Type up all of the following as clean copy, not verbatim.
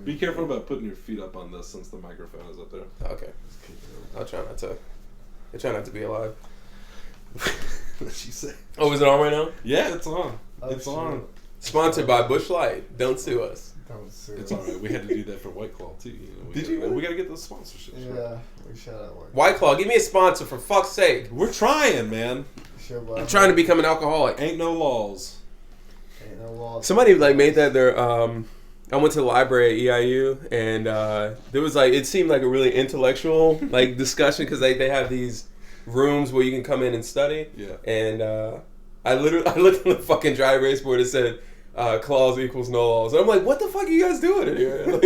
Be careful about putting your feet up on this since the microphone is up there. Okay. I'll try not to. I try not to be alive. What'd she say? Oh, is it on right now? Yeah, it's on. It's shit. on. Sponsored by Busch Light. Don't sue us. Don't sue It's us. alright. We had to do that for White Claw too. Did you? We gotta get those sponsorships. Yeah, we shout out White Claw, give me a sponsor for fuck's sake. We're trying, man. I'm trying to become an alcoholic. Ain't no laws. Ain't no laws. Somebody like made that their I went to the library at EIU and there was like it seemed like a really intellectual like discussion because they have these rooms where you can come in and study. Yeah. And I looked on the fucking dry erase board and said clause equals no laws. And I'm like, what the fuck are you guys doing in here? Like,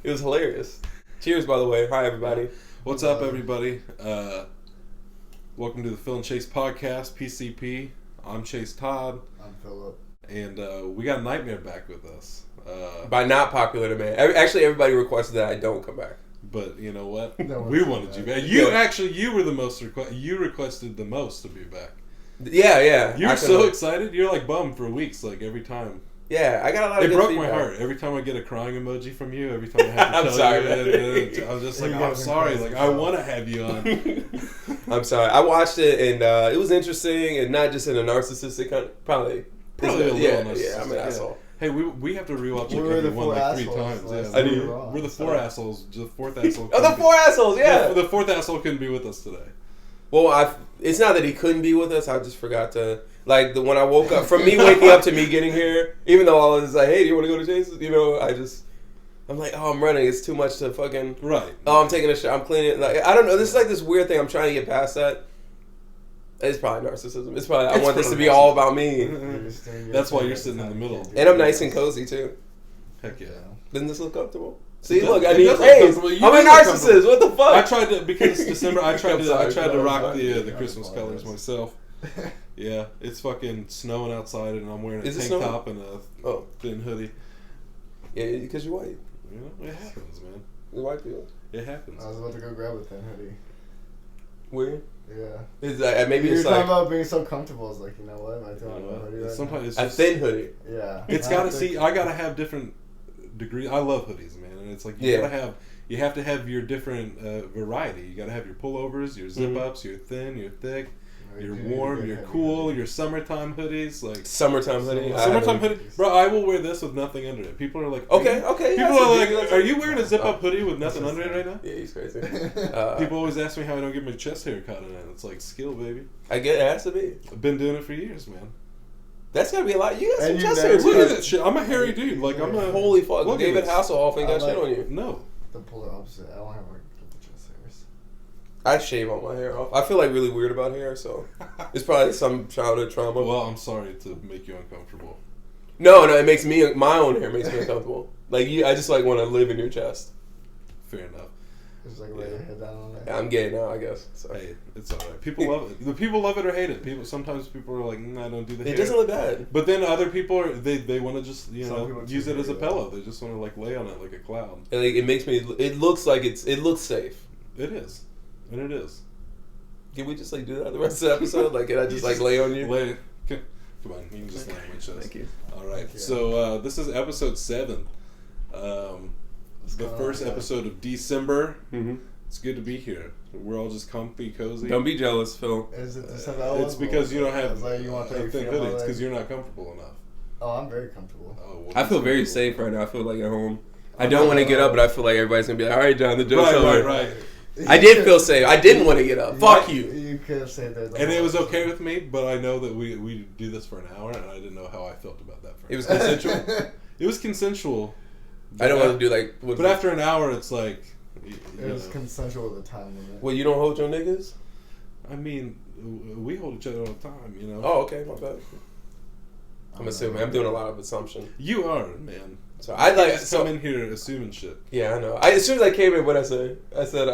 it was hilarious. Cheers, by the way. Hi, everybody. What's up, everybody? Welcome to the Phil and Chase podcast, PCP. I'm Chase Todd. I'm Phillip. And we got Nightmare back with us. By not popular demand. Actually, everybody requested that I don't come back. But you know what? No we one wanted said you that. back. You were the most you requested the most to be back. Yeah. You were so excited. You're like bummed for weeks, like every time. Yeah, I got a lot of It good broke feedback. my heart every time I get a crying emoji from you. Every time I have to I'm tell sorry, you, I'm just like, You I'm guys are sorry. crazy, Like I so. want to have you on. I'm sorry. I watched it and it was interesting and not just in a narcissistic kind of, probably A little yeah, narcissistic, I'm an asshole. Hey, we have to rewatch We were it the every one four like 3 assholes times. last Yeah, I do. we're the 4 assholes. The 4th asshole. Oh, the 4 assholes, yeah. The 4th asshole couldn't be with us today. Well, it's not that he couldn't be with us. I just forgot to when I woke up from me waking up to me getting here. Even though I was like, "Hey, do you want to go to Chase's?" You know, I'm like, "Oh, I'm running. It's too much to fucking." Right. Oh, I'm taking a shot. I'm cleaning. Like I don't know. This is like this weird thing. I'm trying to get past that. It's probably narcissism. It's probably I want this to be all about me. That's why you're sitting in the middle. And I'm nice and cozy too. Heck yeah. Doesn't this look comfortable? See, It look, does- I it need does look praise. comfortable. You I'm a do look narcissist. comfortable. What the fuck? I tried to because it's December. I tried I'm sorry. to rock fine. the Christmas colors myself. Yeah, it's fucking snowing outside, and I'm wearing a Is it tank snowing? top and a thin hoodie. Yeah, because you're white. You know, it happens, man. You're white people. It happens. I was about to go grab a thin hoodie. Weird. Yeah. It's like, maybe You were it's talking like about being so comfortable. I was like, you know what? Am I doing a hoodie right Sometimes it's a just, thin hoodie. now? Yeah. it's I gotta have to- see. I gotta have different degrees. I love hoodies, man, and it's like you Yeah. gotta have. You have to have your different variety. You gotta have your pullovers, your zip ups, your thin, your thick, your warm, your cool, your summertime hoodies, like Summertime hoodie. summertime hoodie. Bro, I will wear this with nothing under it. People are like, Okay. People are like, are you wearing a zip up hoodie with nothing under it right now? Yeah, he's crazy. People always ask me how I don't get my chest hair cut in it. It's like skill, baby. I get it has to be. I've been doing it for years, man. That's gotta be a lot. You got some And you chest never- hair Look too. at that shit. I'm a hairy dude. Like I'm a Holy fuck! Look at David this. Hasselhoff ain't got I shit like- on you. No. The polar opposite. I don't have like triple chest hairs. I shave all my hair off. I feel like really weird about hair, so it's probably some childhood trauma. Well, I'm sorry to make you uncomfortable. No, it makes me my own hair makes me uncomfortable. Like I just like want to live in your chest. Fair enough. Just like lay your head down on it. Yeah, I'm gay now, I guess. So. Hey, it's alright. People love it. The people love it or hate it. Sometimes people are like, I don't do the hair. It doesn't look bad. But then other people are they want to just Some people use it as a do. pillow. They just want to like lay on it like a cloud. And, like, it makes me. It looks like it looks safe. It is, and it is. Can we just like do that the rest of the episode? Like, can I just like lay on you? Come on, you can just lay on my chest. Thank you. All right, you. so this is episode 7. The first episode of D-Cember. Mm-hmm. It's good to be here. We're all just comfy, cozy. Don't be jealous, Phil. Is it just that It's because you don't have It's like you want to take a your thin feet on my hoodie. It's because leg. you're not comfortable enough. Oh, I'm very comfortable. Oh, well, I feel that's very comfortable. safe right now. I feel like at home. I don't want to get up, but I feel like everybody's gonna be like, "All right, John, the joke's over." Right. I did feel safe. I didn't want to get up. Fuck you. You could have said that. And it was okay with me, but I know that we do this for an hour, and I didn't know how I felt about that. It was consensual. It was consensual. I don't want to do like. But after an hour, it's like. It was consensual at the time limit. Well, you don't hold your niggas. I mean, we hold each other all the time, you know. Oh, okay, my bad. I'm assuming. I'm doing a lot of assumption. You are, man. So I like Just come in here assuming shit. Yeah, I know. As soon as I came in, what I said, I said,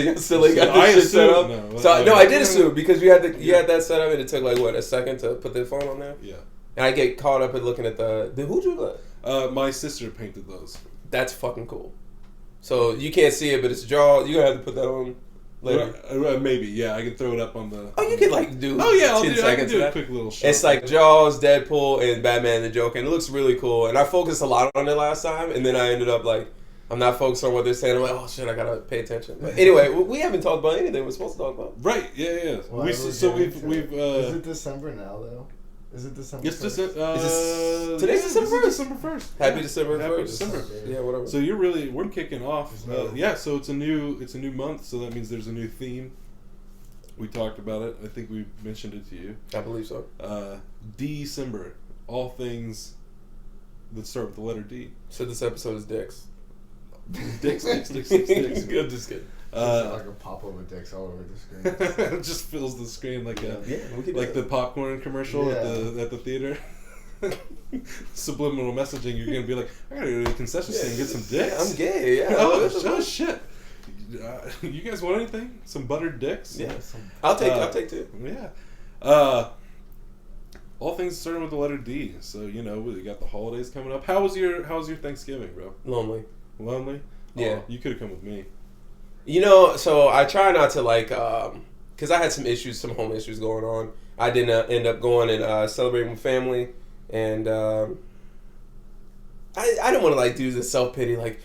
you silly got I this shit set up. assumed, no. So no, I did assume because you had that set up and it took like what, a second to put the phone on there. Yeah. And I get caught up in looking at the who drew that? My sister painted those. That's fucking cool. So you can't see it, but it's draw. You gotta have to put that on. later? Maybe, yeah. I can throw it up on the. Oh, you could like do. Oh yeah, 10 I can seconds do of a that. quick little shot. It's like Jaws, Deadpool, and Batman the Joker, and it looks really cool. And I focused a lot on it last time, and then I ended up like, I'm not focused on what they're saying. I'm like, oh shit, I gotta pay attention. But anyway, we haven't talked about anything we're supposed to talk about. Right? Yeah. Well, We've. Is it Is December now though? Is it December? It's 'Today's December 1st? December 1st. Happy December Happy 1st. December. Yeah, whatever. So we're kicking off. No. Yeah, so it's a new month, so that means there's a new theme. We talked about it. I think we mentioned it to you. I believe so. D-Cember. All things that start with the letter D. So this episode is dicks. Dicks. I'm just kidding. Like a pop over dicks all over the screen. It just fills the screen like Yeah, we could do like that. the popcorn commercial at the theater. Subliminal messaging. You're gonna be like, I gotta go to the concession stand and get some dicks. Yeah, I'm gay. Yeah. Oh shit. You guys want anything? Some buttered dicks? Yeah. I'll take two. Yeah. All things starting with the letter D. So we got the holidays coming up. How was your Thanksgiving, bro? Lonely. Lonely? Yeah. Oh, you could have come with me. So I try not to like, because I had some home issues going on. I didn't end up going and celebrating with family, and I didn't want to like do the self pity like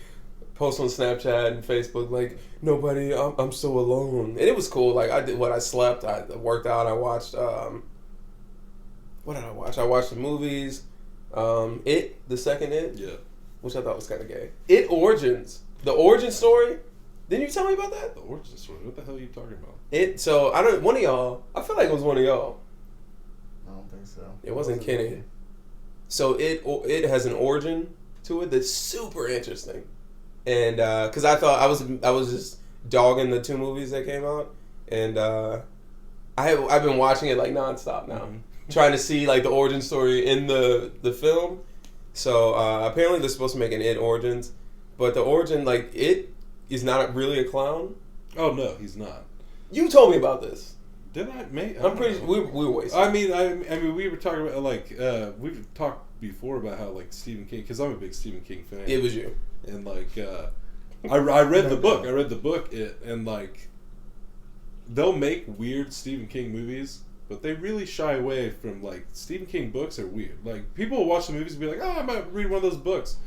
post on Snapchat and Facebook like nobody. I'm so alone, and it was cool. Like I did what I slept. I worked out. I watched. What did I watch? I watched the movies. The second It. Yeah. Which I thought was kind of gay. It Origins. The origin story. Didn't you tell me about that? The origin story. What the hell are you talking about? One of y'all, I feel like it was one of y'all. I don't think so. It wasn't Kenny. So it has an origin to it that's super interesting. And because I thought I was just dogging the two movies that came out, and I've been watching it like nonstop now, trying to see like the origin story in the film. So apparently they're supposed to make an It Origins, but the origin like It is not really a clown. Oh no, he's not. You told me about this. Did I? Mate, I'm pretty sure we were wasted. I mean, we were talking about like we've talked before about how like Stephen King, because I'm a big Stephen King fan. It was you. And like I read the book. I read the book. And like they'll make weird Stephen King movies, but they really shy away from like Stephen King books are weird. Like people will watch the movies and be like, oh, I might read one of those books.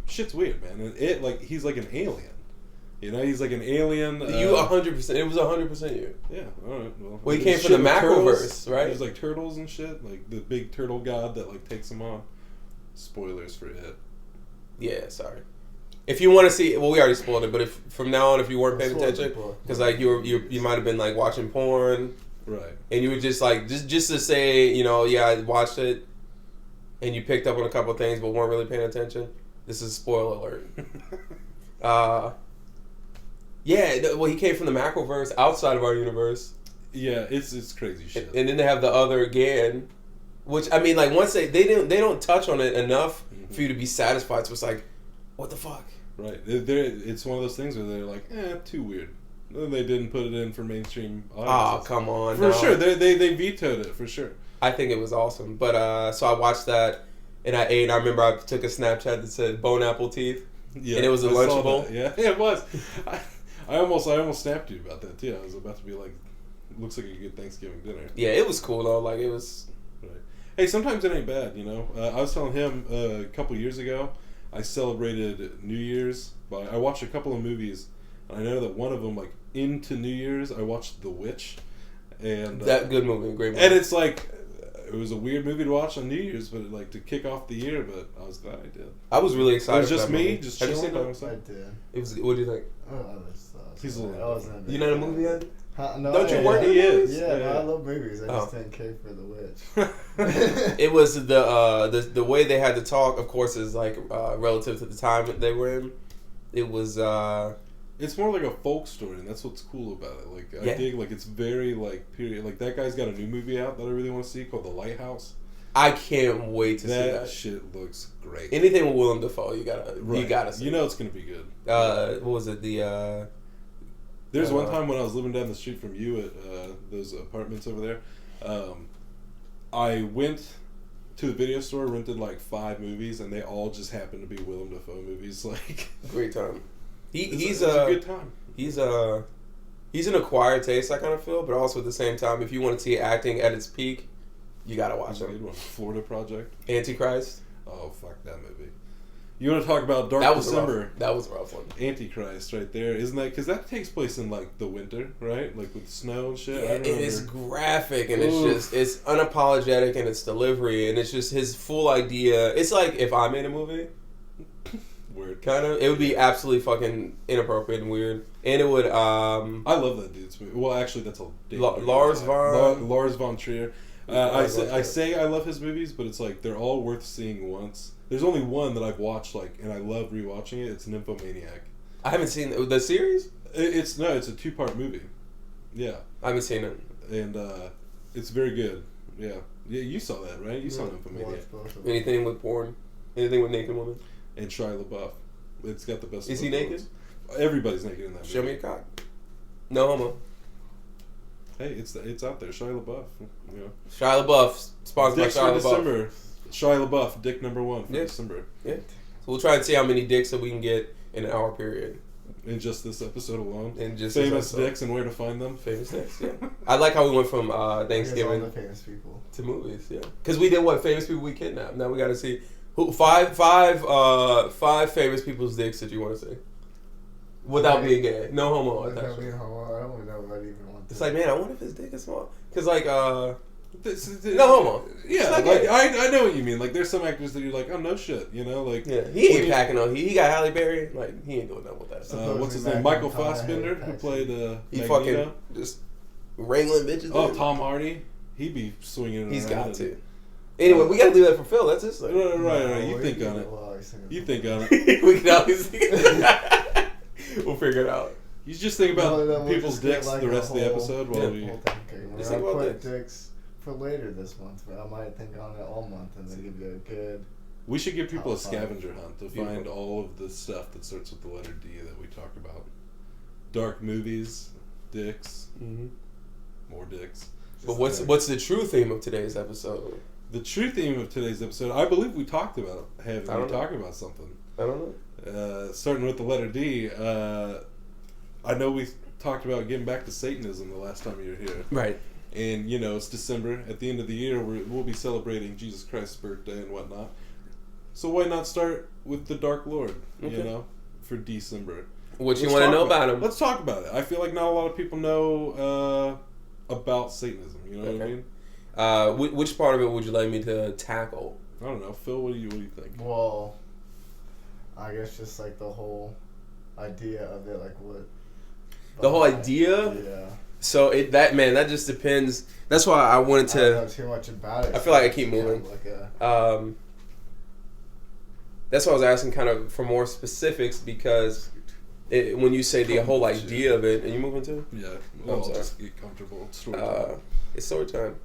Shit's weird, man. And like he's like an alien. He's like an alien. You 100%. It was 100% you. Yeah. All right. Well, he came from the Macroverse, right? There's like turtles and shit, like the big turtle god that like takes them on. Spoilers for It. Yeah, sorry. If you want to see, well, we already spoiled it. But if from now on, if you weren't paying attention, because like you might have been like watching porn, right? And you were just like just to say, yeah, I watched it, and you picked up on a couple of things, but weren't really paying attention. This is a spoiler alert. Yeah, well, he came from the Macroverse outside of our universe. Yeah, it's crazy shit. And then they have the other Gan, which I mean, like once they don't touch on it enough for you to be satisfied. So it's like, what the fuck? Right. It's one of those things where they're like, too weird. They didn't put it in for mainstream audiences. Oh, come on. For sure. They vetoed it, for sure. I think it was awesome. But so I watched that, and I ate. I remember I took a Snapchat that said bone apple teeth. Yeah, and it was a Lunchable. Yeah, it was. I almost snapped you about that too. I was about to be like, looks like a good Thanksgiving dinner. Yeah, it was cool though. Like it was. Right. Hey, sometimes it ain't bad, I was telling him a couple years ago, I celebrated New Year's by I watched a couple of movies, and I know that one of them, like into New Year's, I watched The Witch, and that good movie, great movie. And it's like. It was a weird movie to watch on New Year's, but like to kick off the year. But I was glad I did. I was really excited. It was just me, just chilling. Have you seen it? I did. It was. What do you think? He's a little. You not a movie yet? No, don't you work? He is. Yeah, no, I love movies. I just didn't care for The Witch. It was the way they had to talk. Of course, is like relative to the time that they were in. It was. It's more like a folk story, and that's what's cool about it. Like I dig, like it's very like period. Like that guy's got a new movie out that I really want to see called The Lighthouse. I can't wait to see that. That shit looks great. Anything with Willem Dafoe, you gotta see. It's gonna be good. What was it? There's one time when I was living down the street from you at those apartments over there. I went to the video store, rented like 5 movies, and they all just happened to be Willem Dafoe movies. Like great time. He's a good time. He's He's an acquired taste, I kind of feel, but also at the same time, if you want to see acting at its peak, you gotta watch Good him. one. Florida Project. Antichrist. Oh, fuck that movie. You want to talk about Dark That was December? That was a rough one. Antichrist right there. Isn't that... Because that takes place in, like, the winter, right? Like, with snow and shit. Yeah, I it remember. is graphic, and Oof. it's unapologetic in its delivery, and it's just his full idea. It's like if I made a movie, Weird. kind of. It would be absolutely fucking inappropriate and weird, and it would. I love that dude's movie. Well, actually, that's a... Lars von Trier. I say I love his movies, but it's like they're all worth seeing once. There's only one that I've watched, like, and I love rewatching it. It's Nymphomaniac. I haven't seen the series. It's a 2-part movie. Yeah, I haven't seen it. and it's very good. Yeah, you saw that, right? You saw Nymphomaniac. Anything with porn, anything with naked women. And Shia LaBeouf. It's got the best. Is he naked? Everybody's naked in that movie. Show me a cock. No homo. Hey, it's out there. Shia LaBeouf. You know. Shia LaBeouf, sponsored by Dicks Shia for LaBeouf. December. Shia LaBeouf, dick number 1 for Yeah. December. Yeah. So we'll try and see how many dicks that we can get in an hour period. In just this episode alone. In just Famous this episode. dicks and where to find them. Famous dicks, yeah. I like how we went from All Thanksgiving the famous people. to movies, yeah. Because we did what? Famous people we kidnapped. Now we got to see who five famous people's dicks that you want to see. Without being gay. No homo Without attachment. being homo, I don't know if I'd even want to. It's like, man, I wonder if his dick is small. Because, like, No homo. Yeah, not like gay. I know what you mean. Like there's some actors that you're like, oh no shit, you know, like yeah, he ain't packing on. He got Halle Berry. Like, he ain't doing nothing with that. what's his Supposedly name? Michael Mac and Fassbender, Pie who had played He Magneto. fucking just wrangling bitches. Oh, in. Tom Hardy, he'd be swinging. He's around got and- to. Anyway, we got to leave that for Phil. That's his thing. Right. You we think can on do it. while he's singing. You think on it. We can always we'll figure it out. You just think about No, then we'll people's just get, dicks like, the a rest of the whole- episode while Yeah. we. Whole thing. Okay, Just we're think gonna about put dicks for later this month, but I might think on it all month and then give you a good. We should give people a Top five. scavenger hunt to Beautiful. find all of the stuff that starts with the letter D that we talk about. Dark movies, dicks, Mm-hmm. more dicks. But what's the true theme of today's episode? The true theme of today's episode, I believe we talked about having I don't know. talking about something. I don't know. Starting with the letter D, I know we talked about getting back to Satanism the last time you were here. Right. And, you know, it's December. At the end of the year, we'll be celebrating Jesus Christ's birthday and whatnot. So why not start with the Dark Lord, Okay. you know, for D-Cember? What you Let's want to talk know about him? Let's talk about it. I feel like not a lot of people know about Satanism, you know what I Okay. mean? Which part of it would you like me to tackle? I don't know. Phil, what do you think? Well, I guess just like the whole idea of it, like what. The whole idea? Yeah. So that just depends. That's why I wanted I don't know to. too much about it. I feel like I so keep it's kind moving. of Like a, That's why I was asking kind of for more specifics because when you say the whole idea of it, are you moving too? Yeah. Oh, Well, sorry. just get comfortable. Story time. It's story time.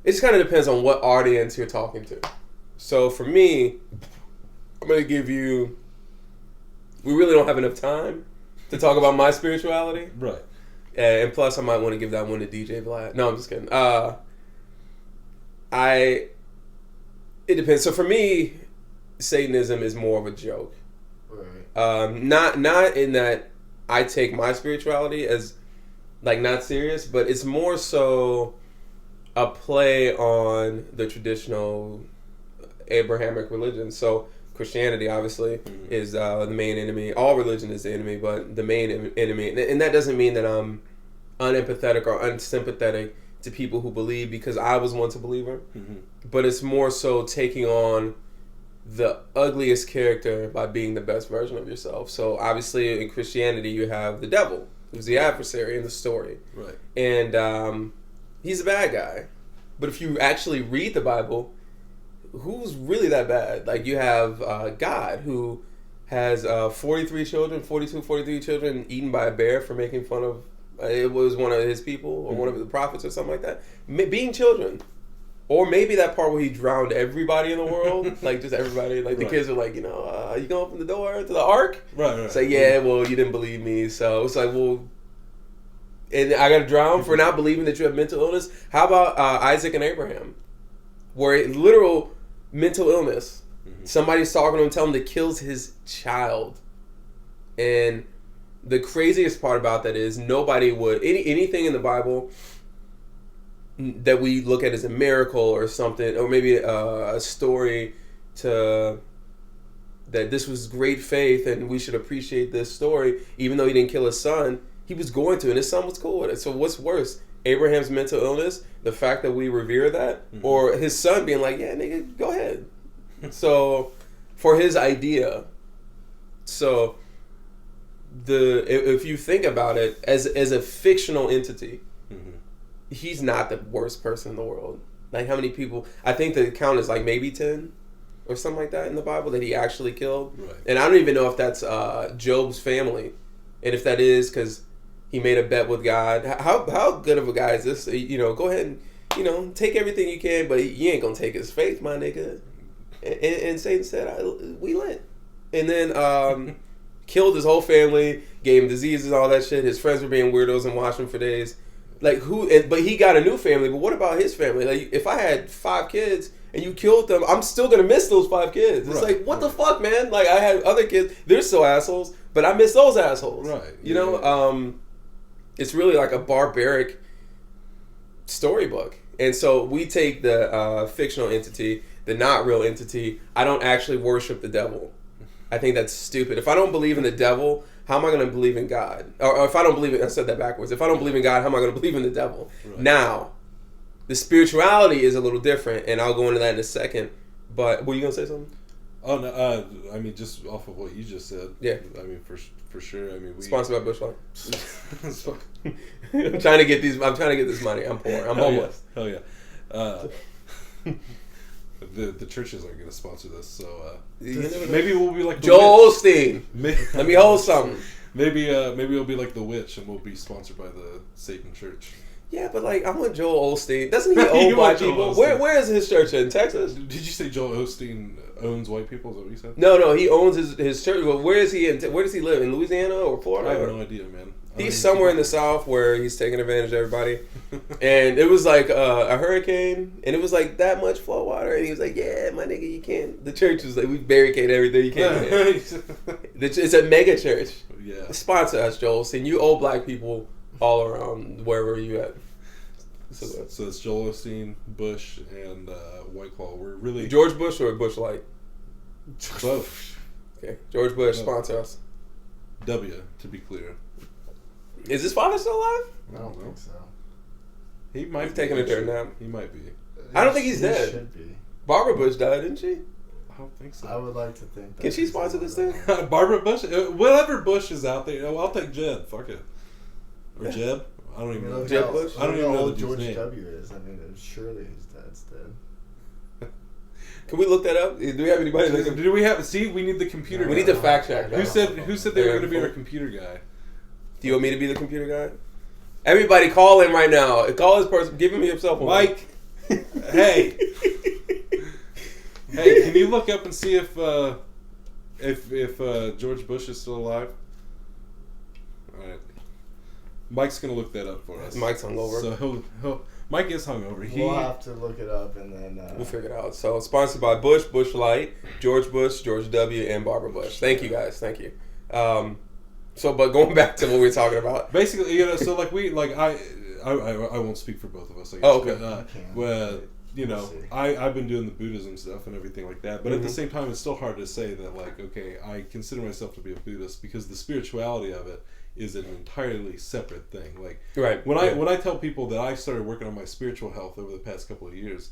It just kind of depends on what audience you're talking to. So for me, I'm going to give you. We really don't have enough time to talk about my spirituality. Right. And plus, I might want to give that one to DJ Vlad. No, I'm just kidding. It depends. So for me, Satanism is more of a joke. right. Not in that I take my spirituality as like not serious, but it's more so a play on the traditional Abrahamic religion. So Christianity obviously is the main enemy. All religion is the enemy, but the main enemy, and that doesn't mean that I'm unempathetic or unsympathetic to people who believe because I was once a believer. Mm-hmm. But it's more so taking on the ugliest character by being the best version of yourself. So obviously in Christianity you have the devil, who's the adversary in the story. Right. And he's a bad guy. But if you actually read the Bible, who's really that bad? Like you have God, who has 43 children eaten by a bear for making fun of, it was one of his people or one of the prophets or something like that. Being children. Or maybe that part where he drowned everybody in the world, like just everybody, like the Right. kids are like, you gonna open the door to the ark? Right. It's like, yeah, well, you didn't believe me, so it's like, well, and I got to drown for not believing that you have mental illness. How about Isaac and Abraham, where literal mental illness, somebody's talking to him, telling him to kill his child, and the craziest part about that is nobody would anything in the Bible that we look at as a miracle or something, or maybe a story that this was great faith and we should appreciate this story, even though he didn't kill his son. He was going to, and his son was cool with it. So what's worse, Abraham's mental illness, the fact that we revere that, or his son being like, yeah, nigga, go ahead. So for his idea, so if you think about it as a fictional entity, he's not the worst person in the world. Like, how many people? I think the count is like maybe 10 or something like that in the Bible that he actually killed. Right. And I don't even know if that's Job's family, and if that is because he made a bet with God. How good of a guy is this? Go ahead and take everything you can, but you ain't gonna take his faith, my nigga. And Satan said, "We lit," and then killed his whole family, gave him diseases, all that shit. His friends were being weirdos and watched him for days. Like, but he got a new family. But what about his family? Like, if I had 5 kids and you killed them, I'm still gonna miss those 5 kids. It's like, what the fuck, man? Like, I had other kids. They're still assholes, but I miss those assholes. Right. It's really like a barbaric storybook. And so we take the fictional entity, the not real entity. I don't actually worship the devil. I think that's stupid. If I don't believe in the devil, how am I going to believe in God? Or if I don't believe in, I said that backwards. If I don't believe in God, how am I going to believe in the devil? Right. Now, the spirituality is a little different, and I'll go into that in a second. But were you going to say something? Oh, no, I mean, just off of what you just said. Yeah. I mean, for sure. I mean, sponsored by Bush Light. I'm trying to get this money. I'm poor. I'm homeless. Hell yeah. The churches aren't going to sponsor this, so maybe we'll be like the Joel Osteen. Let me hold something. Maybe we'll be like the Witch, and we'll be sponsored by the Satan Church. Yeah, but like, I want Joel Osteen. Doesn't he own white people? Where is his church in Texas? Did you say Joel Osteen owns white people? Is that what you said? No, he owns his church. Well, where is he? Where does he live? In Louisiana or Florida? I have no idea, man. He's somewhere in the South where he's taking advantage of everybody. And it was like a hurricane, and it was like that much flow water, and he was like, "Yeah, my nigga, you can't." The church was like, "We barricade everything you can." It's a mega church. Yeah. Sponsor us, Joel. And you old black people all around wherever you at. So it's Joel Osteen, Bush, and White Claw. We're really George Bush or Bush Light? Both. Okay, George Bush, sponsor us. W, to be clear. Is his father still alive? I don't think so. He might He's be taking a dirt nap. He might be. I don't think he's dead. Should be. Barbara Bush died, didn't she? I don't think so. I would like to think that. Can she sponsor this thing? Barbara Bush? Whatever Bush is out there. I'll take Jeb. Fuck it. Or Jeb? I don't even know. Jeb Bush? I don't even know how the old George name. W. is. I mean, surely his dad's dead. Can we look that up? Do we have anybody that can... Do we have... See, we need the computer We guy. need to fact check that. Who said they were going to be our computer guy? Do you want me to be the computer guy? Everybody call in right now. Call this person. Give him your cell phone. Mike. Hey. Hey, can you look up and see if George Bush is still alive? All right. Mike's going to look that up for us. Mike's hungover. So Mike is hungover. We'll have to look it up and then... we'll figure it out. So, sponsored by Bush, Bush Light, George Bush, George W., and Barbara Bush. Thank you, guys. Thank you. But going back to what we were talking about. Basically, so I won't speak for both of us, I guess. Oh, okay. But, I've been doing the Buddhism stuff and everything like that. But at the same time, it's still hard to say that, like, okay, I consider myself to be a Buddhist because the spirituality of it is an entirely separate thing. Like, right. When I tell people that I started working on my spiritual health over the past couple of years,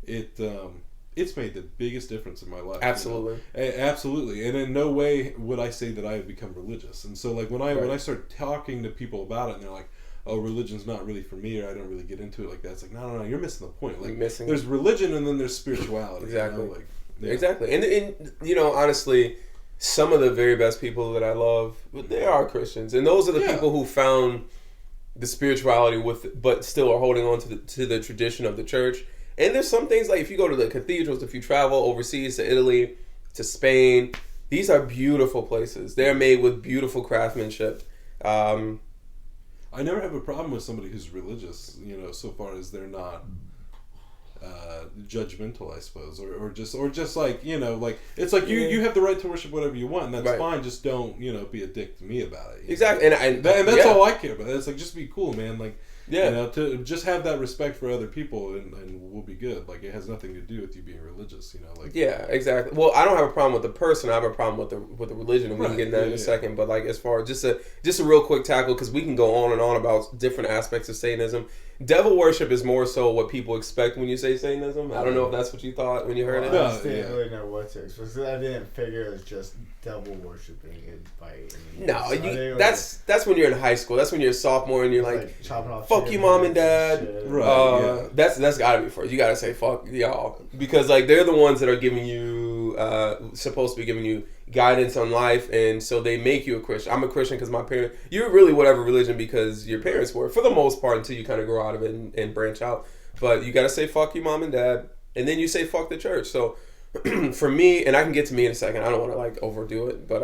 it's made the biggest difference in my life. Absolutely. Absolutely. And in no way would I say that I have become religious. And so, like, when I start talking to people about it and they're like, oh, religion's not really for me, or I don't really get into it like that. It's like, no, you're missing the point. Like, there's religion and then there's spirituality. Exactly. Yeah. Exactly. And honestly, some of the very best people that I love, they are Christians. And those are the people who found the spirituality but still are holding on to the tradition of the church. And there's some things, like if you go to the cathedrals, if you travel overseas to Italy, to Spain, these are beautiful places. They're made with beautiful craftsmanship. I never have a problem with somebody who's religious, so far as they're not judgmental, I suppose, or just like, you know, like it's like you have the right to worship whatever you want, and that's fine. Just don't, you know, be a dick to me about it. Exactly, and that's all I care about. It's like, just be cool, man. Like, you know, to just have that respect for other people, and we'll be good. Like, it has nothing to do with you being religious, you know. Like, exactly. Well, I don't have a problem with the person. I have a problem with the religion, and we can get into that in a second. But like, as far as just a real quick tackle, because we can go on and on about different aspects of Satanism. Devil worship is more so what people expect when you say Satanism. I don't know if that's what you thought when you heard it. I just didn't really know what to expect. Because I didn't figure it was just devil worshiping it by any means. No, that's when you're in high school. That's when you're a sophomore and you're like chopping off fuck you, mom and dad. Right. That's gotta be first. You gotta say fuck y'all, because like they're the ones that are giving you supposed to be giving you guidance on life, and so they make you a Christian. I'm a Christian because my parents. You're really whatever religion because your parents were, for the most part, until you kind of grow out of it and branch out. But you gotta say fuck you, mom and dad, and then you say fuck the church. So for me, and I can get to me in a second. I don't want to like overdo it, but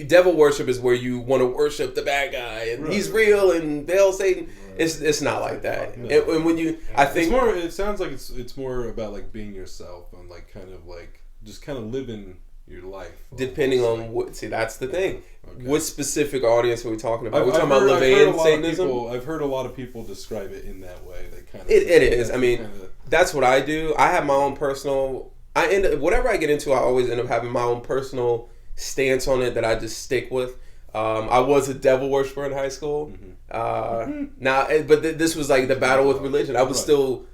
devil worship is where you want to worship the bad guy and he's real and hell Satan. It's not like that. And when you, I think it's more. It sounds like it's more about like being yourself and like kind of like just kind of living your life. Depending on what. See, that's the thing. Okay. What specific audience are we talking about? We're talking about Levian Satanism. I've heard a lot of people describe it in that way. They kind of. It is. I mean, that's what I do. I have my own personal. Whatever I get into, I always end up having my own personal stance on it that I just stick with. I was a devil worshiper in high school. This was like the battle with religion. I was still.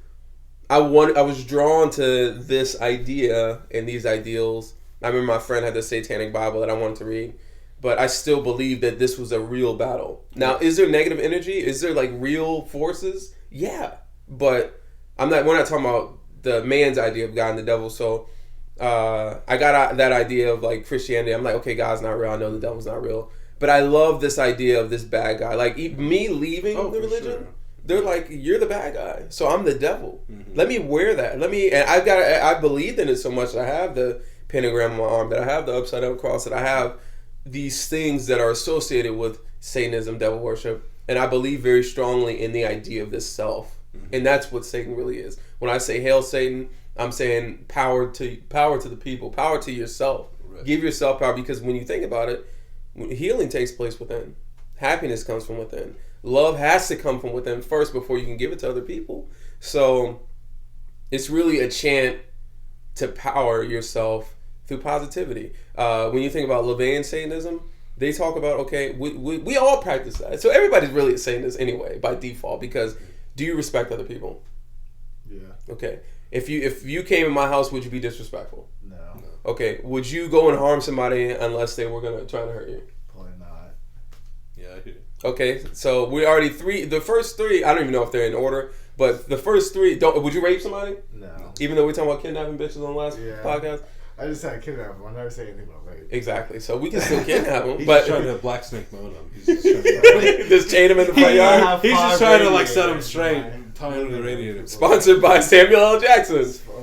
I was drawn to this idea and these ideals. I remember my friend had the Satanic Bible that I wanted to read, but I still believe that this was a real battle. Now, is there negative energy? Is there like real forces? Yeah, but we're not talking about the man's idea of God and the devil. So I got that idea of like Christianity. I'm like, okay, God's not real. I know the devil's not real, but I love this idea of this bad guy. Like me leaving the religion. Sure. They're like, you're the bad guy, so I'm the devil. Mm-hmm. Let me wear that. And I believed in it so much that I have the pentagram on my arm, that I have the upside down cross, that I have these things that are associated with Satanism, devil worship, and I believe very strongly in the idea of this self, and that's what Satan really is. When I say hail Satan, I'm saying power to the people, power to yourself. Right. Give yourself power, because when you think about it, healing takes place within. Happiness comes from within. Love has to come from within first before you can give it to other people. So it's really a chant to power yourself through positivity. When you think about Levian Satanism, they talk about, okay, we all practice that. So everybody's really a Satanist anyway by default, because do you respect other people? Yeah. Okay. If you came in my house, would you be disrespectful? No. Okay. Would you go and harm somebody unless they were try to hurt you? Probably not. Yeah, I do. Okay, so we already the first three, I don't even know if they're in order, but the first three, would you rape somebody? No. Even though we're talking about kidnapping bitches on the last podcast? I just said kidnap them. I never say anything about rape. Exactly, so we can still kidnap them. He's but just trying to black snake mode him. He's just trying to just chain him in the front yard. He's just trying to like set him straight, tie him to the radiator. Sponsored by Samuel L. Jackson.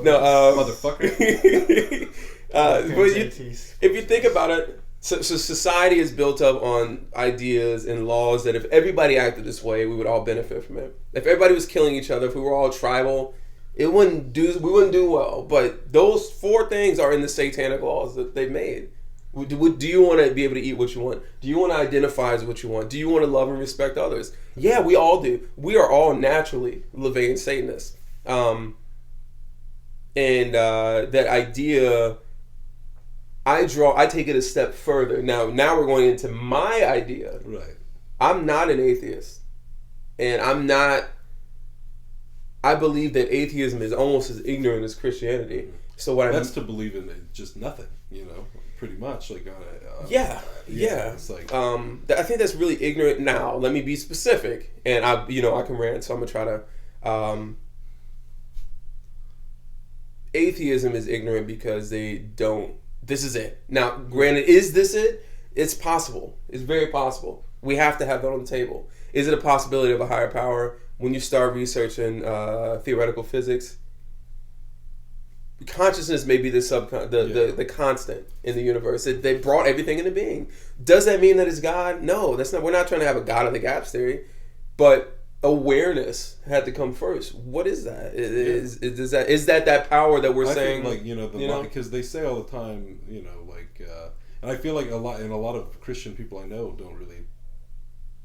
No, motherfucker. But if you think about it, so society is built up on ideas and laws that if everybody acted this way, we would all benefit from it. If everybody was killing each other, if we were all tribal, we wouldn't do well. But those 4 things are in the satanic laws that they've made. Do you want to be able to eat what you want? Do you want to identify as what you want? Do you want to love and respect others? Yeah, we all do. We are all naturally Levian Satanists. And that idea, I take it a step further. Now we're going into my idea. Right. I'm not an atheist. And I believe that atheism is almost as ignorant as Christianity. So that's to believe in just nothing, pretty much like on a yeah. It's like I think that's really ignorant. Now let me be specific, and I can rant, so I'm gonna try to. Atheism is ignorant because they don't. This is it. Now, granted, is this it? It's possible. It's very possible. We have to have that on the table. Is it a possibility of a higher power? When you start researching theoretical physics, consciousness may be the constant in the universe. They brought everything into being. Does that mean that it's God? No, that's not. We're not trying to have a God of the gaps theory, but awareness had to come first. What is that? Is that power that we're saying? Think, like, because they say all the time, and I feel like a lot of Christian people I know don't really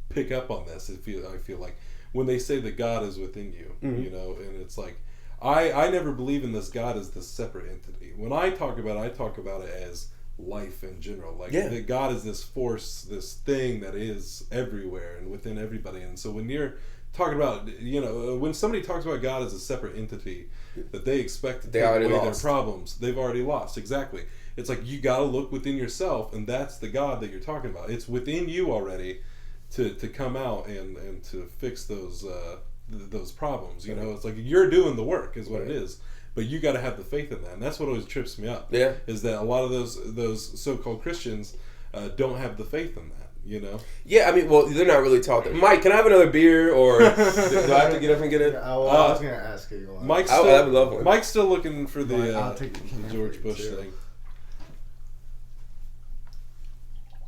pick up on this. I feel like when they say that God is within you, and it's like, I never believe in this God as this separate entity. When I talk about it as life in general. Like that God is this force, this thing that is everywhere and within everybody. And so when you're talking about, when somebody talks about God as a separate entity that they expect to take away their problems, they've already lost. Exactly. It's like you got to look within yourself, and that's the God that you're talking about. It's within you already to come out and to fix those problems. It's like you're doing the work is what it is. But you got to have the faith in that, and that's what always trips me up. Yeah, is that a lot of those so-called Christians don't have the faith in that. Yeah, I mean, well, they're not really taught that. Mike, can I have another beer, or do I have to get up and get it? I was gonna ask you. I would love one. Mike's still looking for the George Bush thing.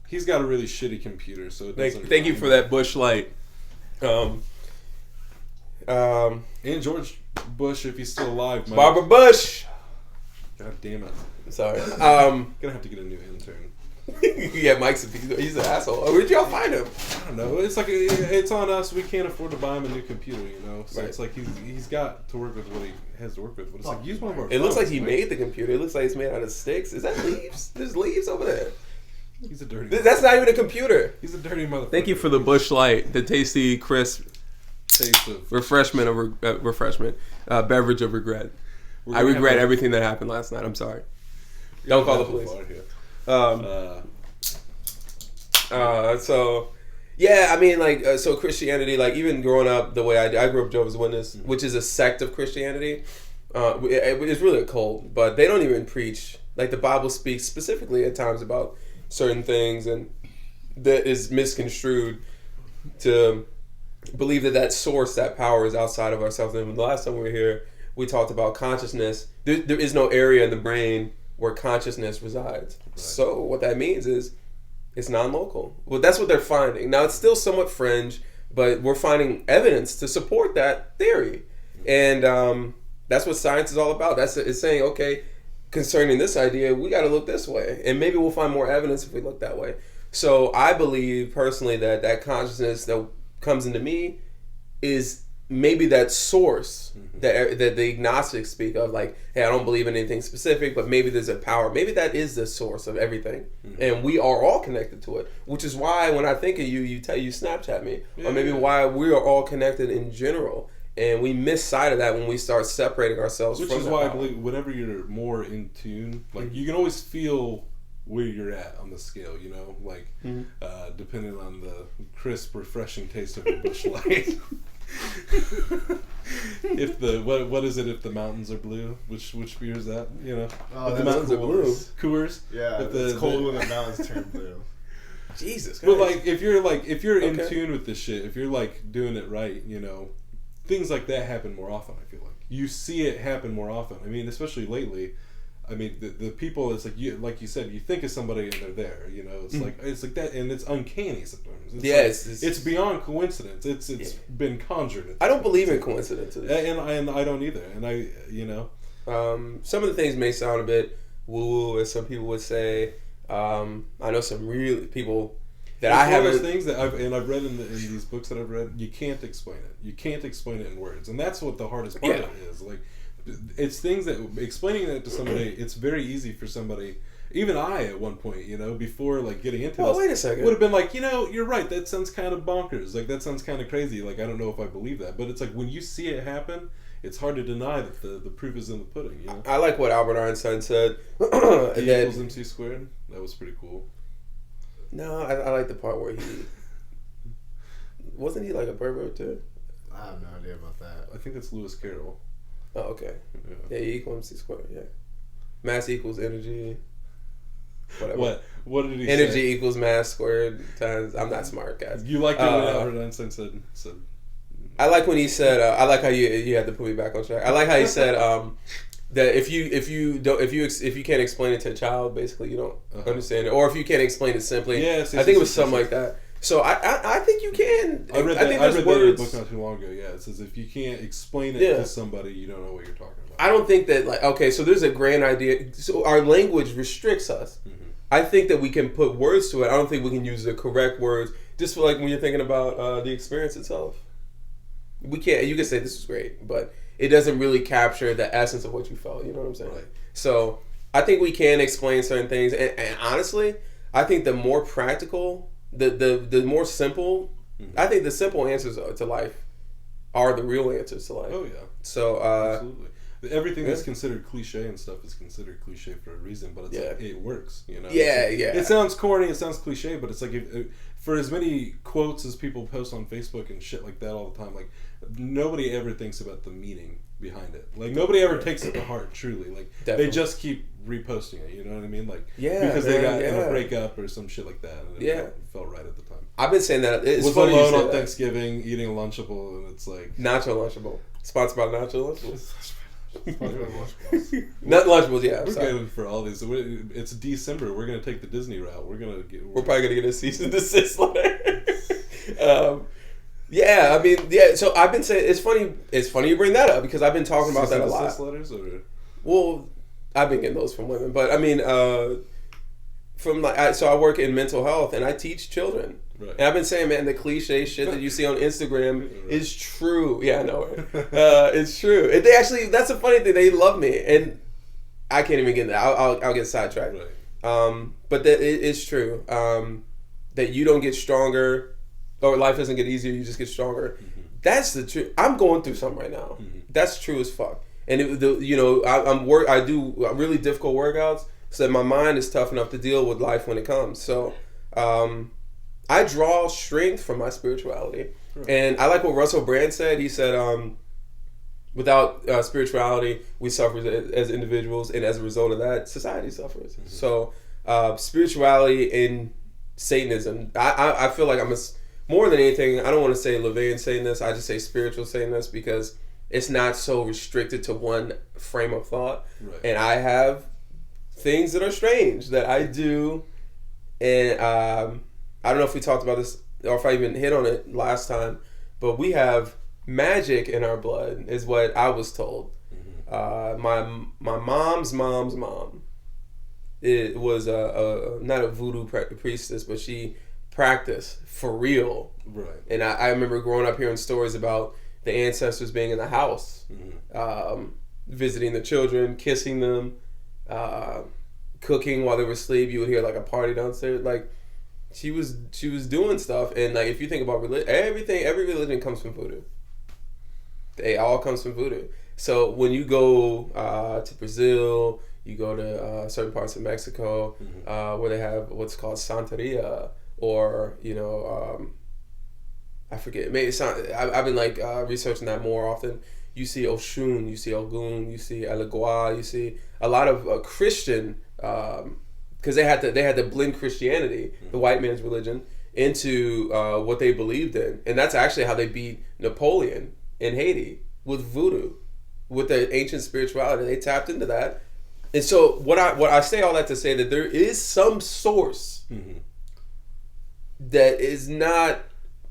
He's got a really shitty computer, so it doesn't. Thank you for that Bush Light. And George Bush, if he's still alive. Barbara Bush. God damn it. Sorry. Gonna have to get a new intern. Yeah, he's an asshole. Where'd y'all find him? I don't know. It's like it's on us. We can't afford to buy him a new computer, So It's like he's got to work with what he has to work with. But it's like use one of our. It looks like he made the computer. It looks like it's made out of sticks. Is that leaves? There's leaves over there. He's a dirty. That's not even a computer. He's a dirty motherfucker. Thank you for the Bush Light, the tasty, crisp taste of beverage of regret. I regret everything that happened last night. I'm sorry. Don't call the police. So yeah, I mean, like, so Christianity, like, even growing up the way I grew up Jehovah's Witness, which is a sect of Christianity. It's really a cult, but they don't even preach. Like, the Bible speaks specifically at times about certain things, and that is misconstrued to believe that source, that power, is outside of ourselves. And the last time we were here, we talked about consciousness. There is no area in the brain where consciousness resides. Right. So what that means is it's non-local. Well, that's what they're finding. Now, it's still somewhat fringe, but we're finding evidence to support that theory. And that's what science is all about. It's saying, okay, concerning this idea, we got to look this way. And maybe we'll find more evidence if we look that way. So I believe personally that consciousness that comes into me is maybe that source that the agnostics speak of, like, hey, I don't believe in anything specific, but maybe there's a power. Maybe that is the source of everything, and we are all connected to it. Which is why when I think of you, you Snapchat me, or maybe why we are all connected in general, and we miss sight of that when we start separating ourselves. Which from is that why power. I believe whenever you're more in tune, like you can always feel where you're at on the scale, like depending on the crisp, refreshing taste of your Bush Light. If the what is it? If the mountains are blue, which beer is that? If the mountains are blue, Coors. Yeah, it's cold when the mountains turn blue. Jesus Christ. But if you're in tune with this shit, if you're like doing it right, things like that happen more often. I feel like you see it happen more often. I mean, especially lately. I mean, the people, it's like you said, you think of somebody and they're there. It's like that, and it's uncanny sometimes. It's beyond coincidence. It's been conjured. I don't believe in coincidences, and I don't either. And some of the things may sound a bit woo-woo, as some people would say. I know some real people that I haven't. Those things that I've read in these books that I've read. You can't explain it. You can't explain it in words, and that's what the hardest part of it is. Like. It's things that explaining that to somebody, it's very easy for somebody. Even I, at one point, before like getting into this, wait a second, would have been like, you're right. That sounds kind of bonkers. Like that sounds kind of crazy. Like I don't know if I believe that, but it's like when you see it happen, it's hard to deny that the proof is in the pudding. I like what Albert Einstein said. E equals MC squared. That was pretty cool. No, I like the part where wasn't he like a pervert too? I have no idea about that. I think that's Lewis Carroll. Oh, okay. Yeah, E equals MC squared. Yeah, mass equals energy. Whatever. What did he say? Energy equals mass squared times. I'm not smart, guys. You like it when Albert Einstein said. I like when he said. I like how you had to put me back on track. I like how he said that if you can't explain it to a child, basically you don't understand it, or if you can't explain it simply. Yes, I think it was something like that. So I think you can. I read I think that there's in a words. book not too long ago. Yeah, it says if you can't explain it to somebody, you don't know what you're talking about. I don't think that, like, okay, so there's a grand idea. So our language restricts us. Mm-hmm. I think that we can put words to it. I don't think we can use the correct words. Just for, like, when you're thinking about the experience itself. We can't. You can say this is great, but it doesn't really capture the essence of what you felt. You know what I'm saying? Right. So I think we can explain certain things, and honestly, I think the more practical, the more simple. Mm-hmm. I think the simple answers to life are the real answers to life. Oh yeah. So absolutely. Everything that's considered cliche and stuff is considered cliche for a reason, but it's like, it works, you know. Yeah, like, it sounds corny, it sounds cliche, but it's like for as many quotes as people post on Facebook and shit like that all the time, like nobody ever thinks about the meaning behind it. Like nobody ever takes it to heart. Truly, like they just keep reposting it. You know what I mean? Like because they got in a breakup or some shit like that, and it felt right at the time. I've been saying that. It's was funny alone you say on that. Thanksgiving eating a Lunchable, and it's like Nacho Lunchable, sponsored by Nacho Lunchables. Lunchables. Not Lunchables, yeah. We're good for all these. It's D-Cember. We're gonna take the Disney route. We're probably gonna get a cease and desist letter. Yeah, I mean, yeah. So I've been saying it's funny. It's funny you bring that up because I've been talking about that a lot. Letters or? Well, I've been getting those from women, but I mean, from like, so I work in mental health and I teach children. Right. And I've been saying, man, the cliche shit that you see on Instagram is true. Yeah, I know it. It's true. And they actually, that's a funny thing. They love me, and I can't even get into that. I'll get sidetracked. Right. But that it's true. That you don't get stronger, or life doesn't get easier. You just get stronger. Mm-hmm. That's the truth. I'm going through something right now. Mm-hmm. That's true as fuck. And I do really difficult workouts so that my mind is tough enough to deal with life when it comes. So. I draw strength from my spirituality. Right. And I like what Russell Brand said. He said, without spirituality, we suffer as individuals, and as a result of that, society suffers. Mm-hmm. So spirituality and Satanism, I feel like more than anything, I don't want to say LaVeyan Satanist, I just say spiritual Satanist because it's not so restricted to one frame of thought. Right. And I have things that are strange that I do, and I don't know if we talked about this or if I even hit on it last time, but we have magic in our blood, is what I was told. Mm-hmm. My mom's mom, it was not a voodoo priestess, but she practiced for real. Right. And I remember growing up hearing stories about the ancestors being in the house, mm-hmm. Visiting the children, kissing them, cooking while they were asleep. You would hear like a party downstairs, like. She was doing stuff, and like if you think about religion, every religion comes from voodoo. They all comes from voodoo. So when you go to Brazil, you go to certain parts of Mexico, mm-hmm. Where they have what's called Santeria, or I forget. Maybe I've been like researching that more often. You see Oshun, you see Ogun, you see Elegua, you see a lot of Christian. Because they had to blend Christianity, the white man's religion, into what they believed in, and that's actually how they beat Napoleon in Haiti with voodoo, with the ancient spirituality. They tapped into that, and so what I say all that to say that there is some source mm-hmm. that is not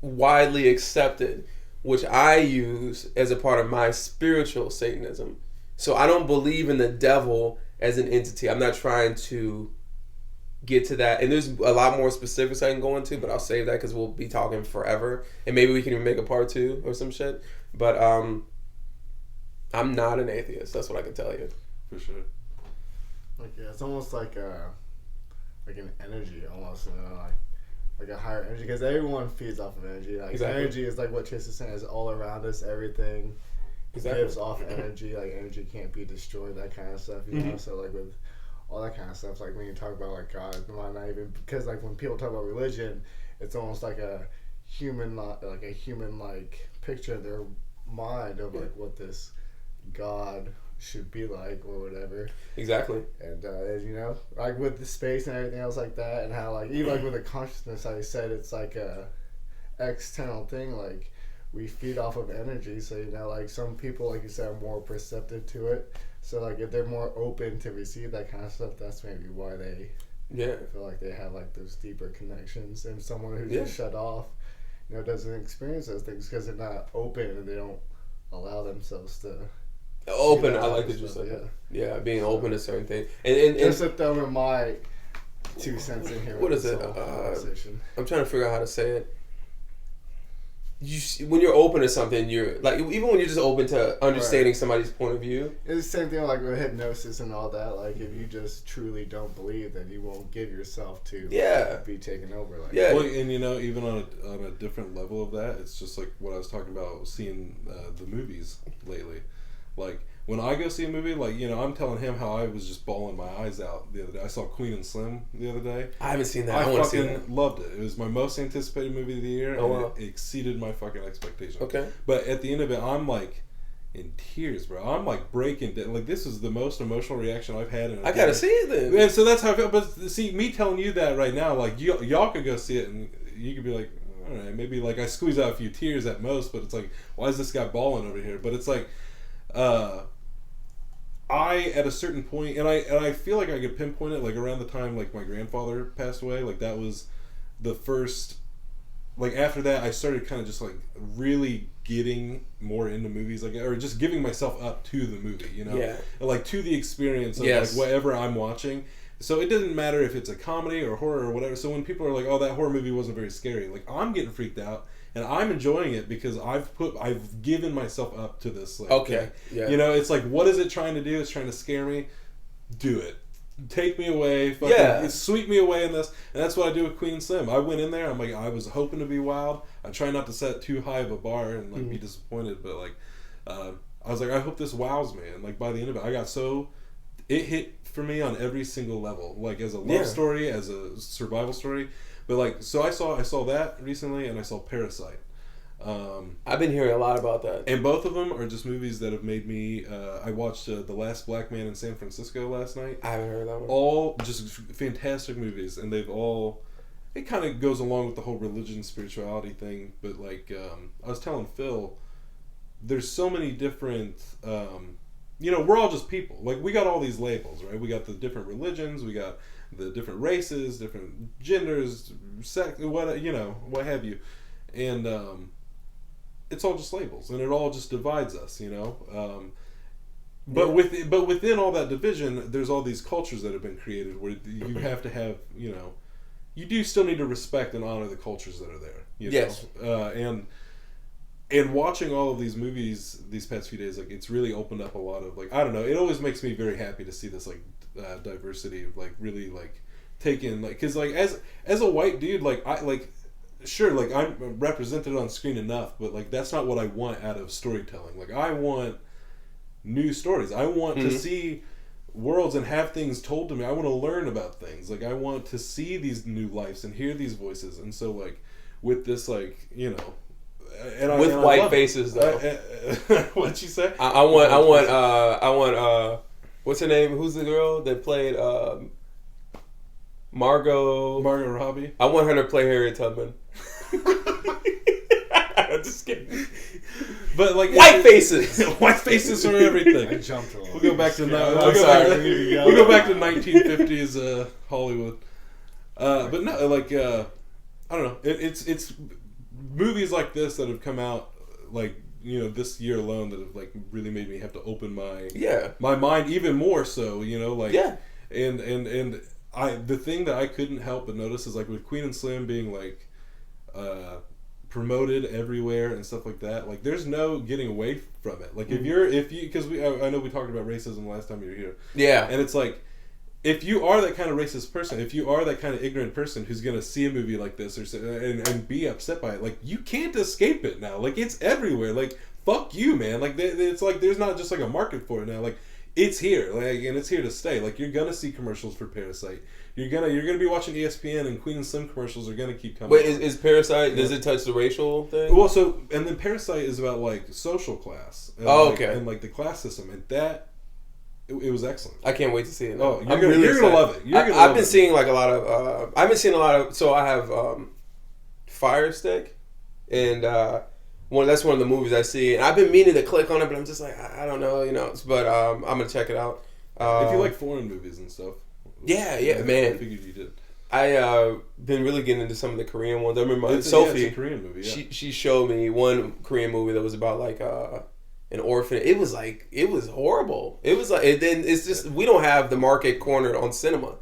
widely accepted, which I use as a part of my spiritual Satanism. So I don't believe in the devil as an entity. I'm not trying to get to that, and there's a lot more specifics I can go into, but I'll save that because we'll be talking forever, and maybe we can even make a part 2 or some shit. But I'm not an atheist. That's what I can tell you for sure. Like it's almost like an energy, almost, you know, like a higher energy, because everyone feeds off of energy. Like exactly. Energy is like what Chase is saying, is all around us. Everything exactly. gives off energy. Like energy can't be destroyed. That kind of stuff, you mm-hmm. know. So like with all that kind of stuff, like when you talk about like God, why not even, because like when people talk about religion, it's almost like a human picture of their mind of like what this God should be like or whatever. Exactly. And you know, like with the space and everything else like that, and how like even like with the consciousness, I said it's like a external thing. Like we feed off of energy, so you know, like some people, like you said, are more perceptive to it. So like if they're more open to receive that kind of stuff, that's maybe why they Yeah. I feel like they have like those deeper connections, and someone who's just shut off, doesn't experience those things because they're not open and they don't allow themselves to. Open, I like that you said that. Yeah, being open to certain things. And just to throw in my 2 cents in here. What is it? I'm trying to figure out how to say it. When you're open to something, you're like, even when you're just open to understanding somebody's point of view. It's the same thing like with hypnosis and all that. Like if you just truly don't believe, then you won't give yourself to be taken over. Like well, and even on a different level of that, it's just like what I was talking about seeing the movies lately. Like when I go see a movie, like I'm telling him how I was just bawling my eyes out the other day. I saw Queen and Slim the other day. I haven't seen that. I fucking loved it. It was my most anticipated movie of the year, and it exceeded my fucking expectations. Okay. But at the end of it, I'm like in tears, bro. I'm like breaking down. Like this is the most emotional reaction I've had in a I gotta see it then. And so that's how I feel. But see, me telling you that right now, like y'all could go see it, and you could be like, all right, maybe like I squeeze out a few tears at most, but it's like, why is this guy bawling over here? But it's like. I at a certain point, and I feel like I could pinpoint it like around the time like my grandfather passed away. Like that was the first. Like after that, I started kind of just like really getting more into movies, like or just giving myself up to the movie, and, like to the experience of like whatever I'm watching. So it doesn't matter if it's a comedy or horror or whatever. So when people are like, "Oh, that horror movie wasn't very scary," like I'm getting freaked out. And I'm enjoying it because I've given myself up to this. Like, it's like, what is it trying to do? It's trying to scare me. Do it. Take me away. Sweep me away in this. And that's what I do with Queen and Slim. I went in there. I'm like, I was hoping to be wild. I try not to set too high of a bar and like be disappointed. But like, I was like, I hope this wows me. And like by the end of it, it hit for me on every single level. Like as a love story, as a survival story. But like, so I saw that recently, and I saw Parasite. I've been hearing a lot about that. And both of them are just movies that have made me. I watched The Last Black Man in San Francisco last night. I haven't heard that one. All just fantastic movies, and they've all. It kind of goes along with the whole religion spirituality thing, but like I was telling Phil, there's so many different. We're all just people. Like we got all these labels, right? We got the different religions. We got the different races, different genders, sex, what have you, and it's all just labels, and it all just divides us, But within all that division, there's all these cultures that have been created where you have to have, you do still need to respect and honor the cultures that are there. Yes. And watching all of these movies these past few days, like it's really opened up a lot of like I don't know. It always makes me very happy to see this like diversity of like really like taking like because like as a white dude like I like sure like I'm represented on screen enough, but like that's not what I want out of storytelling. Like I want new stories. I want to see worlds and have things told to me. I want to learn about things. Like I want to see these new lives and hear these voices. And so like with this like with white faces though. What'd you say? I want what's her name? Who's the girl that played Margot Robbie? I want her to play Harriet Tubman. I'm just kidding. But like white faces are everything. I jumped a little. We'll go back to 1950s Hollywood. But no, like I don't know. It's movies like this that have come out like this year alone that have like really made me have to open my mind even more so. And the thing that I couldn't help but notice is like with Queen and Slim being like promoted everywhere and stuff like that, like there's no getting away from it. Like if you because I know we talked about racism last time you were here, and it's like if you are that kind of racist person, if you are that kind of ignorant person who's gonna see a movie like this and be upset by it, like you can't escape it now. Like it's everywhere. Like fuck you, man. Like it's like there's not just like a market for it now. Like it's here, like, and it's here to stay. Like you're gonna see commercials for Parasite. You're gonna be watching ESPN, and Queen and Slim commercials are gonna keep coming. Wait, is Parasite? Does it touch the racial thing? Well, and then Parasite is about like social class. And, and like the class system, and that it was excellent. I can't wait to see it. Oh, you're gonna love it. I've been seeing like a lot of. I've been seeing a lot of. So I have Fire Stick, and that's one of the movies I see. And I've been meaning to click on it, but I'm just like I don't know, But I'm gonna check it out. If you like foreign movies and stuff. Yeah, man. I figured you did. I been really getting into some of the Korean ones. I remember Sophie. It's a Korean movie. Yeah. She showed me one Korean movie that was about like an orphan. It was horrible. It was like, and then it's just, we don't have the market cornered on cinema,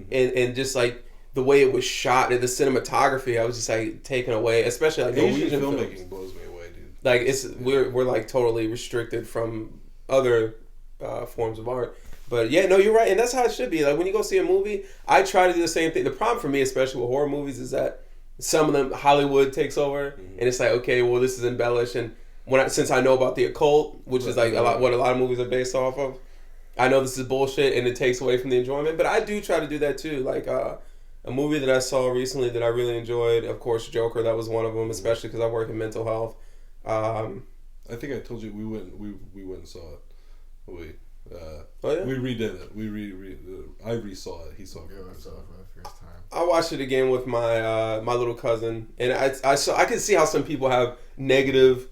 and just like the way it was shot and the cinematography, I was just like taken away. Especially like Asian Norwegian filmmaking films. blows me away, dude. Like we're like totally restricted from other forms of art. But yeah, no, you're right, and that's how it should be. Like when you go see a movie, I try to do the same thing. The problem for me, especially with horror movies, is that some of them Hollywood takes over, and it's like, okay, well, this is embellished, and since I know about the occult, which is like what a lot of movies are based off of, I know this is bullshit, and it takes away from the enjoyment. But I do try to do that too. Like a movie that I saw recently that I really enjoyed, of course, Joker. That was one of them, especially because I work in mental health. I think I told you we went and saw it. Oh yeah, we redid it. I resaw it. He saw it. For the first time. I watched it again with my my little cousin, and I could see how some people have negative,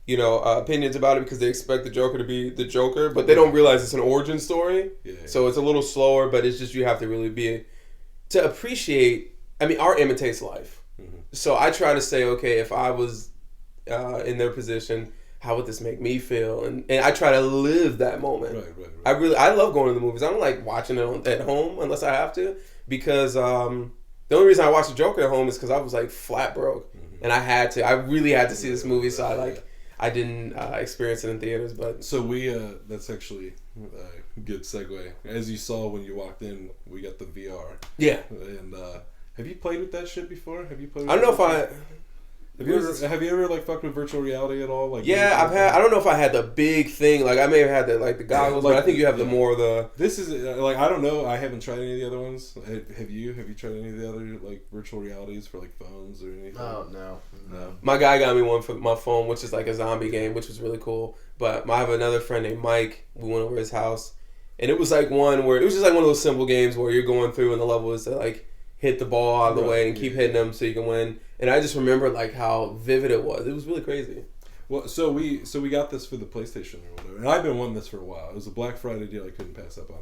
opinions about it because they expect the Joker to be the Joker, but they don't realize it's an origin story. Yeah. So it's a little slower, but it's just you have to really to appreciate. I mean, art imitates life. Mm-hmm. So I try to say, okay, if I was in their position, how would this make me feel? And I try to live that moment. Right. I love going to the movies. I don't like watching it at home unless I have to, because the only reason I watched the Joker at home is because I was like flat broke, and I really had to see this movie. So I didn't experience it in theaters. But so that's actually a good segue. As you saw when you walked in, we got the VR. Yeah. And have you played with that shit before? Have you played? I don't know if I. Have you ever like fucked with virtual reality at all? Like yeah, I've had. I don't know if I had the big thing. Like I may have had the goggles, but I think you have the more of the. This is like I don't know. I haven't tried any of the other ones. Have you? Have you tried any of the other like virtual realities for like phones or anything? Oh no. My guy got me one for my phone, which is like a zombie game, which was really cool. But I have another friend named Mike. We went over his house, and it was like one where it was just like one of those simple games where you're going through and the level is to like hit the ball out of the way and keep hitting them so you can win. And I just remember like how vivid it was. It was really crazy. Well, so we got this for the PlayStation or whatever, and I've been wanting this for a while. It was a Black Friday deal I couldn't pass up on.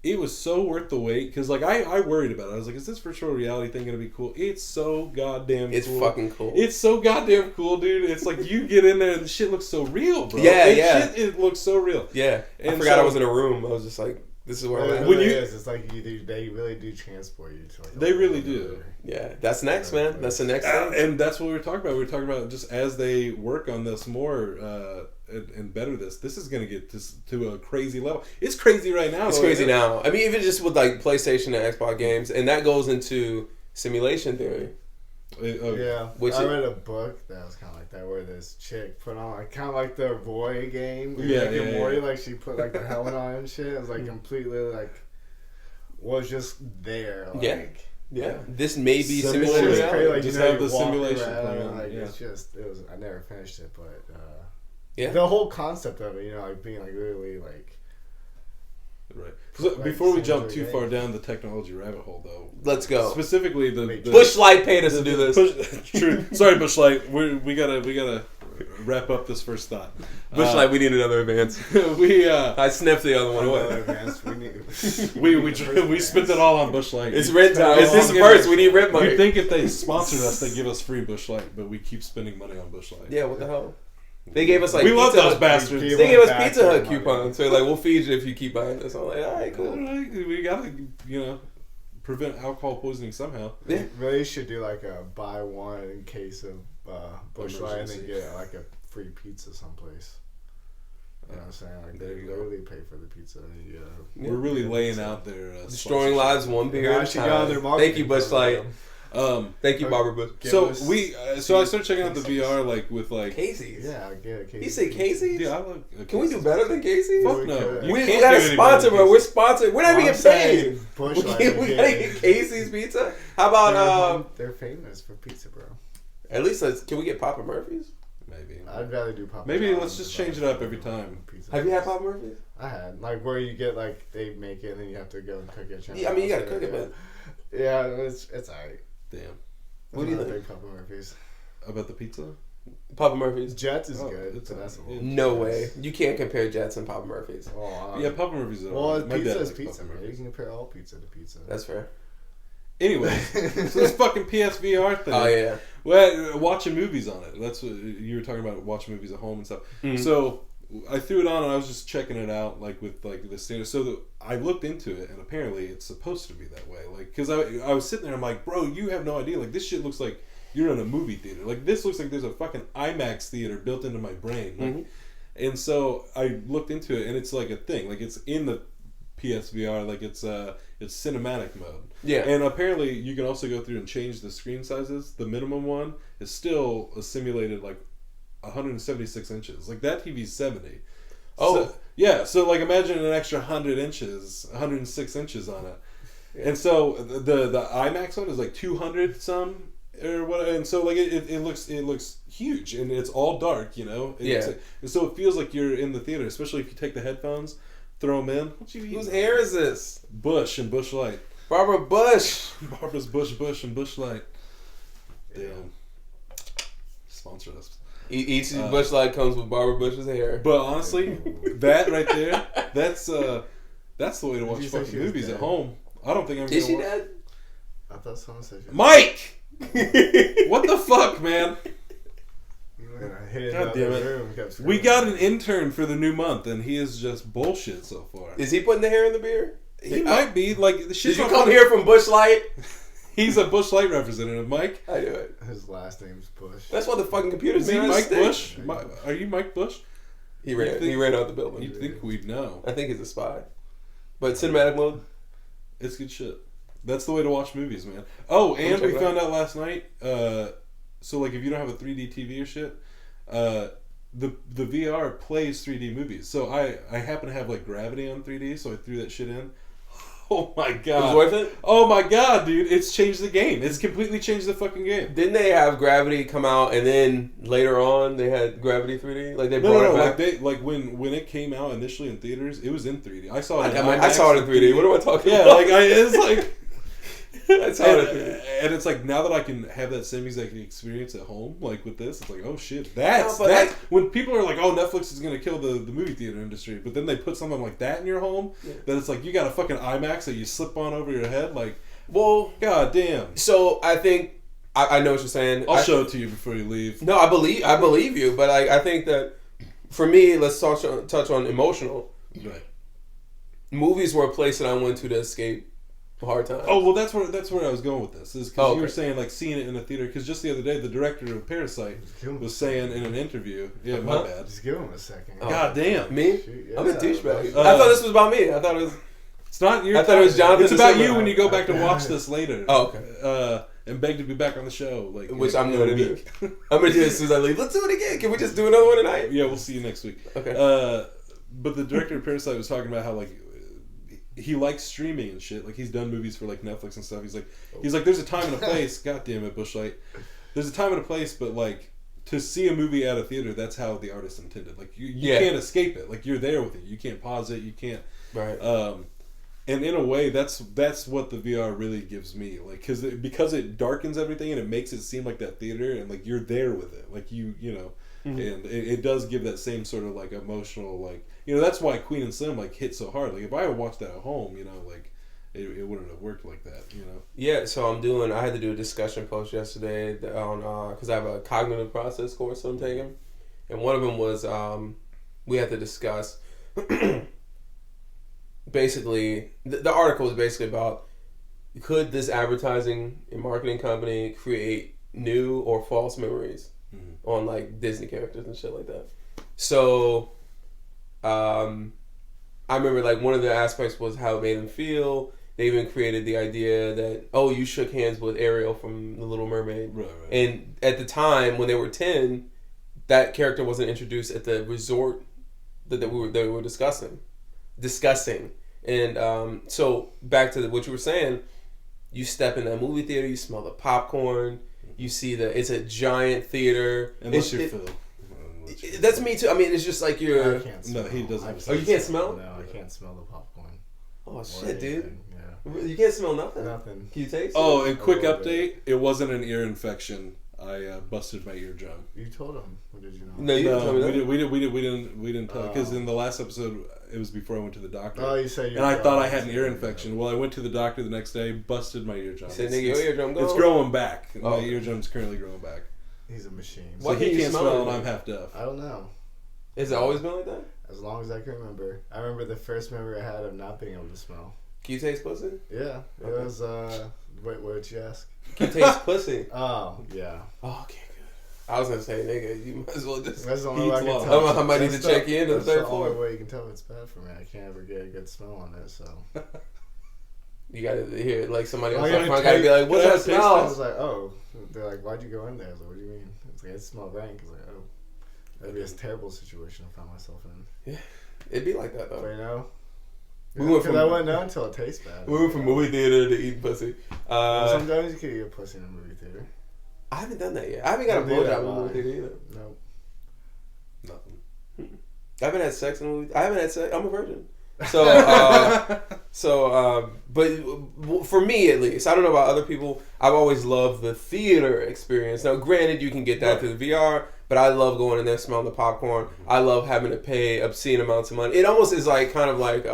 It was so worth the wait because like I worried about it. I was like, is this virtual reality thing gonna be cool? It's so goddamn cool. It's fucking cool. It's so goddamn cool, dude. It's like you get in there and the shit looks so real, bro. Yeah. It looks so real. Yeah. And I forgot I was in a room. I was just like, this is where I'm at. When it's like they really do transport you to like. They really do. Yeah, that's next, man. That's the next thing. And that's what we were talking about. We were talking about just as they work on this more and better this is going to get to a crazy level. It's crazy right now. It's crazy now. I mean, even just with like PlayStation and Xbox games, and that goes into simulation theory. Yeah, I read a book that was kind of like that, where this chick put on like kind of like the Roy game. Morty, like she put like the helmet on and shit. It was like completely like was just there. Like, yeah. This may be simulation. simulation. Like, just have the simulation. It's I never finished it, but the whole concept of it, like being like really like. Right. So before we jump too far down the technology rabbit hole, though, let's go. Specifically, the Bushlight paid us to do this. True. Sorry, Bushlight. We gotta wrap up this first thought. Bushlight, we need another advance. I sniffed the other one away. We spent it all on Bushlight. It's rent time. It's this first. We need rent money. You'd think if they sponsored us, they'd give us free Bushlight, but we keep spending money on Bushlight. Yeah, what the hell? They gave us like we love those bastards. They gave us Pizza Hut coupons. So like, we'll feed you if you keep buying this. I'm like, all right, cool. We gotta, prevent alcohol poisoning somehow. Yeah. Really should do like a buy one in case of Bushlight and then get like a free pizza someplace. You know what I'm saying? Like they literally pay for the pizza. We're really laying out there. Destroying lives one beer at a time. Thank you, Bushlight. Thank you, Barbara Bush. So I started checking out the VR like with like Casey's. Yeah, I get it. You say Casey's? Yeah, I like. Can we do better than Casey's? Fuck no. We got a sponsor, bro. We're sponsored. We're not even getting paid. We gotta get Casey's pizza. How about They're famous for pizza, bro. At least can we get Papa Murphy's? Maybe. I'd rather do Papa. Maybe let's just change it up every time. Have you had Papa Murphy's? I had like where you get like they make it and then you have to go and cook it. Yeah, I mean you gotta cook it, but yeah, it's alright. Damn. What do you think? Papa Murphy's. About the pizza? Papa Murphy's. Jets is good. it's But that's a little No Jets. way. You can't compare Jets and Papa Murphy's. Oh, Yeah, Papa Murphy's. Well, My pizza dad is likes pizza, Papa man. You Murphy's. can compare all pizza to pizza. That's fair. Anyway, so this fucking PSVR thing. Oh yeah. Well, watching movies on it. That's what you were talking about. Watching movies at home and stuff. Mhm. So I threw it on and I was just checking it out, like with like the standard. So I looked into it and apparently it's supposed to be that way. Like, because I was sitting there, I'm like, bro, you have no idea. Like, this shit looks like you're in a movie theater. Like, this looks like there's a fucking IMAX theater built into my brain. Like, and so I looked into it and it's like a thing. Like, it's in the PSVR. Like, it's cinematic mode. Yeah. And apparently you can also go through and change the screen sizes. The minimum one is still a simulated like 176 inches. Like, that TV's 70. Oh. So, yeah. So like, imagine an extra 100 inches, 106 inches on it. And so the IMAX one is like 200 some or what. And so like it looks huge and it's all dark, you know. And so it feels like you're in the theater, especially if you take the headphones, throw them in. What you eat? Whose hair is this? Bush and Bush Light. Barbara Bush. Barbara's Bush and Bush Light. Damn. Sponsor us. Each Bush Light comes with Barbara Bush's hair. But honestly, that right there, that's the way to watch you say fucking she was movies dead? at home. I don't think I'm Is she gonna watch. dead? I thought someone said she was Mike! What the fuck, man? God damn it. We got an intern for the new month, and he is just bullshit so far. Is he putting the hair in the beer? He might be. Like, the shit's Did you not come here from Bush Light? He's a Bush Light representative, Mike. I do it. His last name's Bush. That's why the fucking computer's Is he being Mike Bush? Are you Mike Bush? He ran out the building. You'd think we'd know. I think he's a spy. But cinematic mode? It's good shit. That's the way to watch movies, man. Oh, and we found out last night, so like if you don't have a 3D TV or shit, the VR plays 3D movies. So I happen to have like Gravity on 3D, so I threw that shit in. Oh my god. It was worth it? Oh my god, dude. It's changed the game. It's completely changed the fucking game. Didn't they have Gravity come out and then later on they had Gravity 3D? Like they brought it back? Like when it came out initially in theaters, it was in 3D. I saw it I saw it in 3D. What am I talking yeah, about? like it's like I saw it in 3D. And it's like, now that I can have that same exact experience at home, like with this, it's like, oh shit, that's when people are like, oh, Netflix is gonna kill the movie theater industry, but then they put something like that in your home, that it's like you got a fucking IMAX that you slip on over your head, like, well, god damn. So I think I know what you're saying. I'll show it to you before you leave. No, I believe you, but I think that for me, let's touch on emotional. Right. Movies were a place that I went to escape hard time. Oh well, that's where I was going with this. Is because you were saying like seeing it in a theater. Because just the other day, the director of Parasite was saying in an interview, "Yeah, my bad." Just give him a second. God damn. Me? Yeah. I'm a douchebag. I thought this was about me. I thought it was. It's not your. I thought it was Jonathan. It's about you when you go back to watch this later. Oh, okay. And beg to be back on the show, like which I'm going to do. I'm going to do it as soon as I leave. Let's do it again. Can we just do another one tonight? Yeah, we'll see you next week. Okay. But the director of Parasite was talking about how like he likes streaming and shit. Like he's done movies for like Netflix and stuff. He's like, there's a time and a place. God damn it, Bushlight. There's a time and a place, but like to see a movie at a theater, that's how the artist intended. Like you can't escape it. Like you're there with it. You can't pause it. You can't. Right. And in a way, that's what the VR really gives me. Like because it darkens everything and it makes it seem like that theater and like you're there with it. Like you know. Mm-hmm. And it does give that same sort of like emotional, like, you know, that's why Queen and Slim like hit so hard. Like if I had watched that at home, you know, like it wouldn't have worked like that, you know. Yeah, so I had to do a discussion post yesterday on because I have a cognitive process course that I'm taking, and one of them was we had to discuss basically the article was basically about could this advertising and marketing company create new or false memories on like Disney characters and shit like that. So I remember like one of the aspects was how it made them feel. They even created the idea that, oh, you shook hands with Ariel from The Little Mermaid. Right. And at the time when they were 10, that character wasn't introduced at the resort that we were discussing. And so back to what you were saying, you step in that movie theater, you smell the popcorn, you see it's a giant theater. Unless you're Phil. That's me too. I mean, it's just like you're. I can't smell. No, he doesn't. Oh, you can't smell? No, I can't smell the popcorn. Oh shit, dude. Yeah. You can't smell nothing. Nothing. Can you taste? Oh, and quick update: it wasn't an ear infection. I busted my eardrum. You told him. Or did you not? No, you didn't tell me that. We didn't tell because in the last episode it was before I went to the doctor. Oh, you said and I thought I had an ear infection. Well, I went to the doctor the next day, busted my eardrum. You said, nigga, your eardrum gone? It's growing back. Oh. My eardrum's currently growing back. He's a machine. So he can't smell and I'm half deaf. I don't know. Has it always been like that? As long as I can remember. I remember the first memory I had of not being able to smell. Can you taste pussy? Yeah. It was, wait, what did you ask? Can you taste pussy? Oh, yeah. Oh, okay, good. I was going to say, nigga, you might as well just... That's the only way I can eats tell. I might need to check you in to the third floor. That's the only way you can tell if it's bad for me. I can't ever get a good smell on it, so... You got to hear, like, somebody else I up gotta front got to be like, what's that I smell? was like, oh. They're like, why'd you go in there? I was like, what do you mean? It's like, it smelled rank. I was like, oh. That'd be a terrible situation I found myself in. Yeah. It'd be like that, though. But, you know... We went Because I wouldn't know until it tastes bad. We went from movie theater to eating pussy. Sometimes you can eat a pussy in a movie theater. I haven't done that yet. I haven't got a blowjob in a movie theater either. No. Nothing. I haven't had sex in a movie. I haven't had sex. I'm a virgin. But for me at least, I don't know about other people. I've always loved the theater experience. Now, granted, you can get that through the VR, but I love going in there, smelling the popcorn. I love having to pay obscene amounts of money. It almost is like kind of like.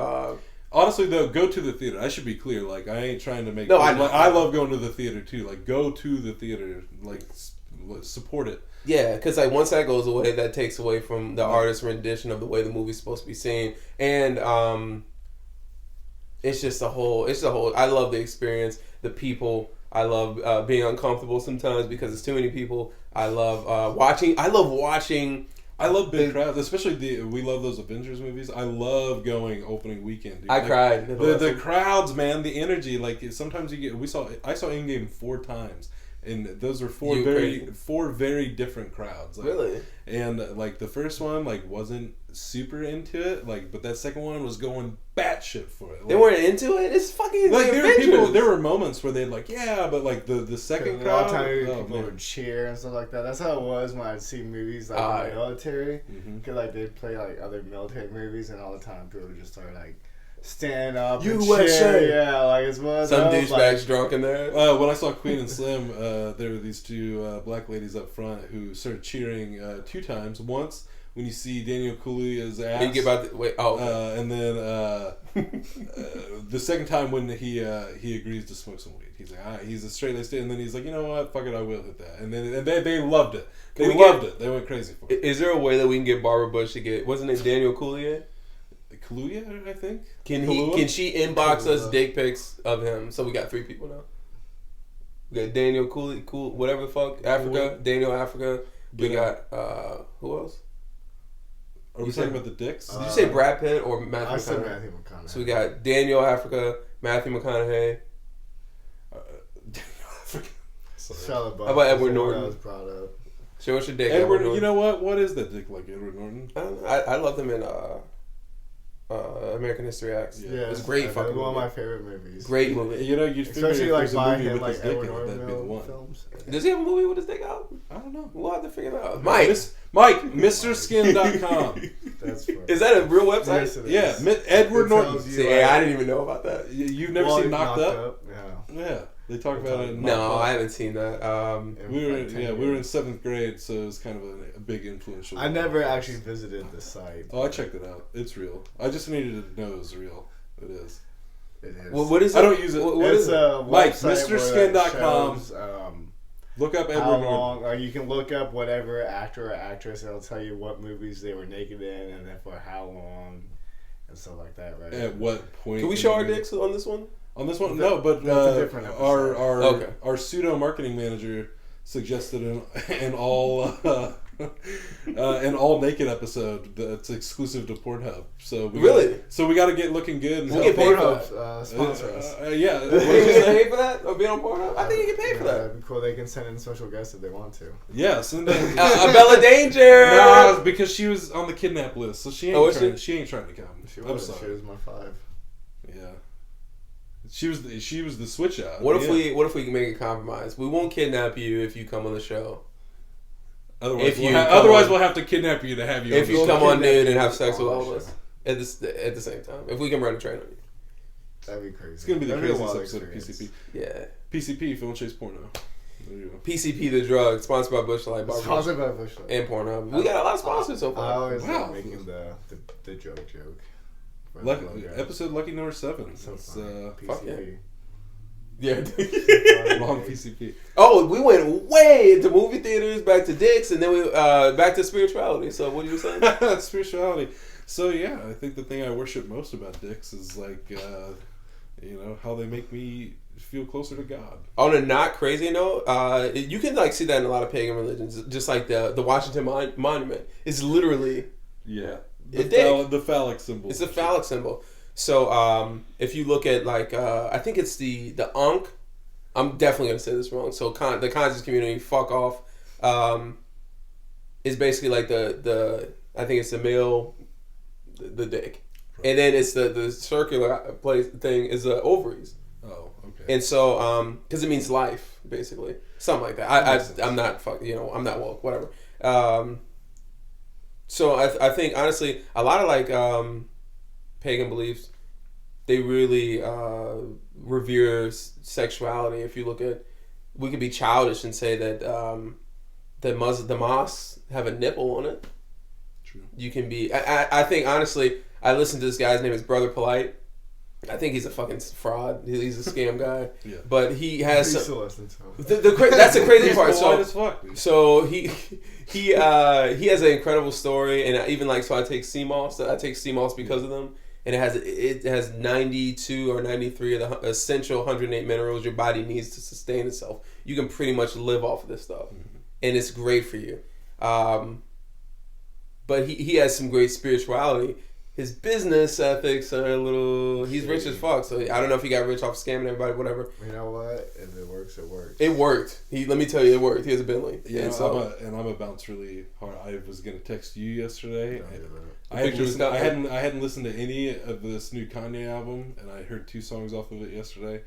Honestly, though, go to the theater. I should be clear. Like, I ain't trying to make. No, I love going to the theater too. Like, go to the theater. Like, support it. Yeah, because like once that goes away, that takes away from the artist's rendition of the way the movie's supposed to be seen, and it's just a whole. It's the whole. I love the experience, the people. I love being uncomfortable sometimes because it's too many people. I love watching. I love watching. I love big crowds, especially we love those Avengers movies. I love going opening weekend. Dude. I cried. The crowds, man, the energy. Like sometimes you get. I saw Endgame 4 times. And those are four very different crowds. Like, really? And like the first one like wasn't super into it, like, but that second one was going batshit for it. Like, they weren't into it. It's fucking like the there were moments where they'd like, yeah, but like the second crowd, a lot of times people would cheer and stuff like that. That's how it was when I'd see movies like in the military. Because like they'd play like other military movies, and all the time people would just start like. Stand up and cheer, yeah, like as well as some douchebags drunk in there. When I saw Queen and Slim, there were these two black ladies up front who started cheering 2 times. Once when you see Daniel Kaluuya's ass, you get about the, wait, oh, okay. And then the second time when he agrees to smoke some weed, he's like, he's a straight laced, and then he's like, you know what, fuck it, I will hit that, and then they loved it. They loved it. They went crazy for it. Is there a way that we can get Barbara Bush to get? Wasn't it Daniel Kaluuya? Kaluuya, I think. Can she inbox us dick pics of him? So we got 3 people now. We got Daniel Kaluuya, whatever the fuck, Africa, Daniel Africa. We got who else? Are we talking about the dicks? Did you say Brad Pitt or Matthew McConaughey? I said Matthew McConaughey. So we got Daniel Africa, Matthew McConaughey. Daniel Africa. How about Edward Norton? That was brought up. Show us your dick, Edward Norton. You know what? What is that dick like, Edward Norton? I loved him in American History X. Yeah, it was great. Fucking one of my favorite movies. Great movie. You know, you'd especially like by him, like Edward Norton films. Does he have a movie with his dick out? I don't know. We'll have to figure it out. Mike, MrSkin.com. That's funny. Is that a real website? Yes, it is. Yeah, Edward Norton. See, I didn't even know about that. You've never seen Knocked Up? Yeah. They talk about it. No, I haven't seen that. We were in 7th grade, so it was kind of a big influential. I never actually visited the site. Oh, I checked it out. It's real. I just needed to know it was real. It is. It is. Well, what is it? I don't use it. It's a Mike, website MrSkin.com. Look up Edward Norton. Or you can look up whatever actor or actress, and it'll tell you what movies they were naked in, and then for how long, and stuff like that. Right? At what point? Can we show our dicks on this one? On this one, no, but that's a different episode. our pseudo marketing manager suggested an all naked episode that's exclusive to Pornhub. So we got to get looking good. And we'll get paid for that. Sponsor us. Yeah, you get paid for that or being on Pornhub? I think you get paid for that. That'd be cool. They can send in special guests if they want to. Yeah, send in Bella Danger. No, because she was on the kidnap list, so she ain't trying to come. I'm sorry. She was my 5. Yeah. She was the switch out. What if we can make a compromise? We won't kidnap you if you come on the show. Otherwise, we'll have to kidnap you to have you. If you come on nude and have sex with all of us at the same time, if we can run a train on you, that'd be crazy. It's gonna be the craziest episode of PCP. Yeah, PCP, Film Chase Porno. There you go. PCP the drug, sponsored by Busch Light. Sponsored by Busch Light. And Pornhub. We got a lot of sponsors so I far. always Wow. like making the joke. For the Lucky, logo. episode lucky number 7. So It's funny. fuck PCP. Yeah. wrong PCP. Oh, we went way into movie theaters, back to dicks, and then we back to spirituality. So what are you saying? Spirituality. So yeah, I think the thing I worship most about dicks is like, how they make me feel closer to God. On a not crazy note, you can like see that in a lot of pagan religions. Just like the Washington Monument is literally Yeah. the phallic symbol. It's a phallic symbol. So if you look at like I think it's the Ankh. I'm definitely gonna say this wrong. So the conscious community, fuck off, is basically like the I think it's the male, the dick, and then it's the circular place thing is the ovaries. Oh, okay. And so because it means life, basically, something like that. I'm not I'm not woke, whatever. So I think honestly a lot of like pagan beliefs, they really revere sexuality. If you look at, we could be childish and say that the mosques have a nipple on it. True. You can be. I think honestly, I listened to this guy's name is Brother Polite. I think he's a fucking fraud. He's a scam guy. Yeah. But he has Please some. still listen to him. That's the crazy part. He's polite as fuck, dude. So he has an incredible story, and even like so I take sea moss. I take sea moss because of them, and it has 92 or 93 of the essential 108 minerals your body needs to sustain itself. You can pretty much live off of this stuff, and it's great for you. But he has some great spirituality. His business ethics are a little. He's rich as fuck, so I don't know if he got rich off scamming everybody, whatever. You know what? If it works, it works. It worked. Let me tell you, it worked. He has a Bentley. Yeah, and so, I'm gonna bounce really hard. I was gonna text you yesterday. Don't do that. I hadn't listened to any of this new Kanye album, and I heard 2 songs off of it yesterday.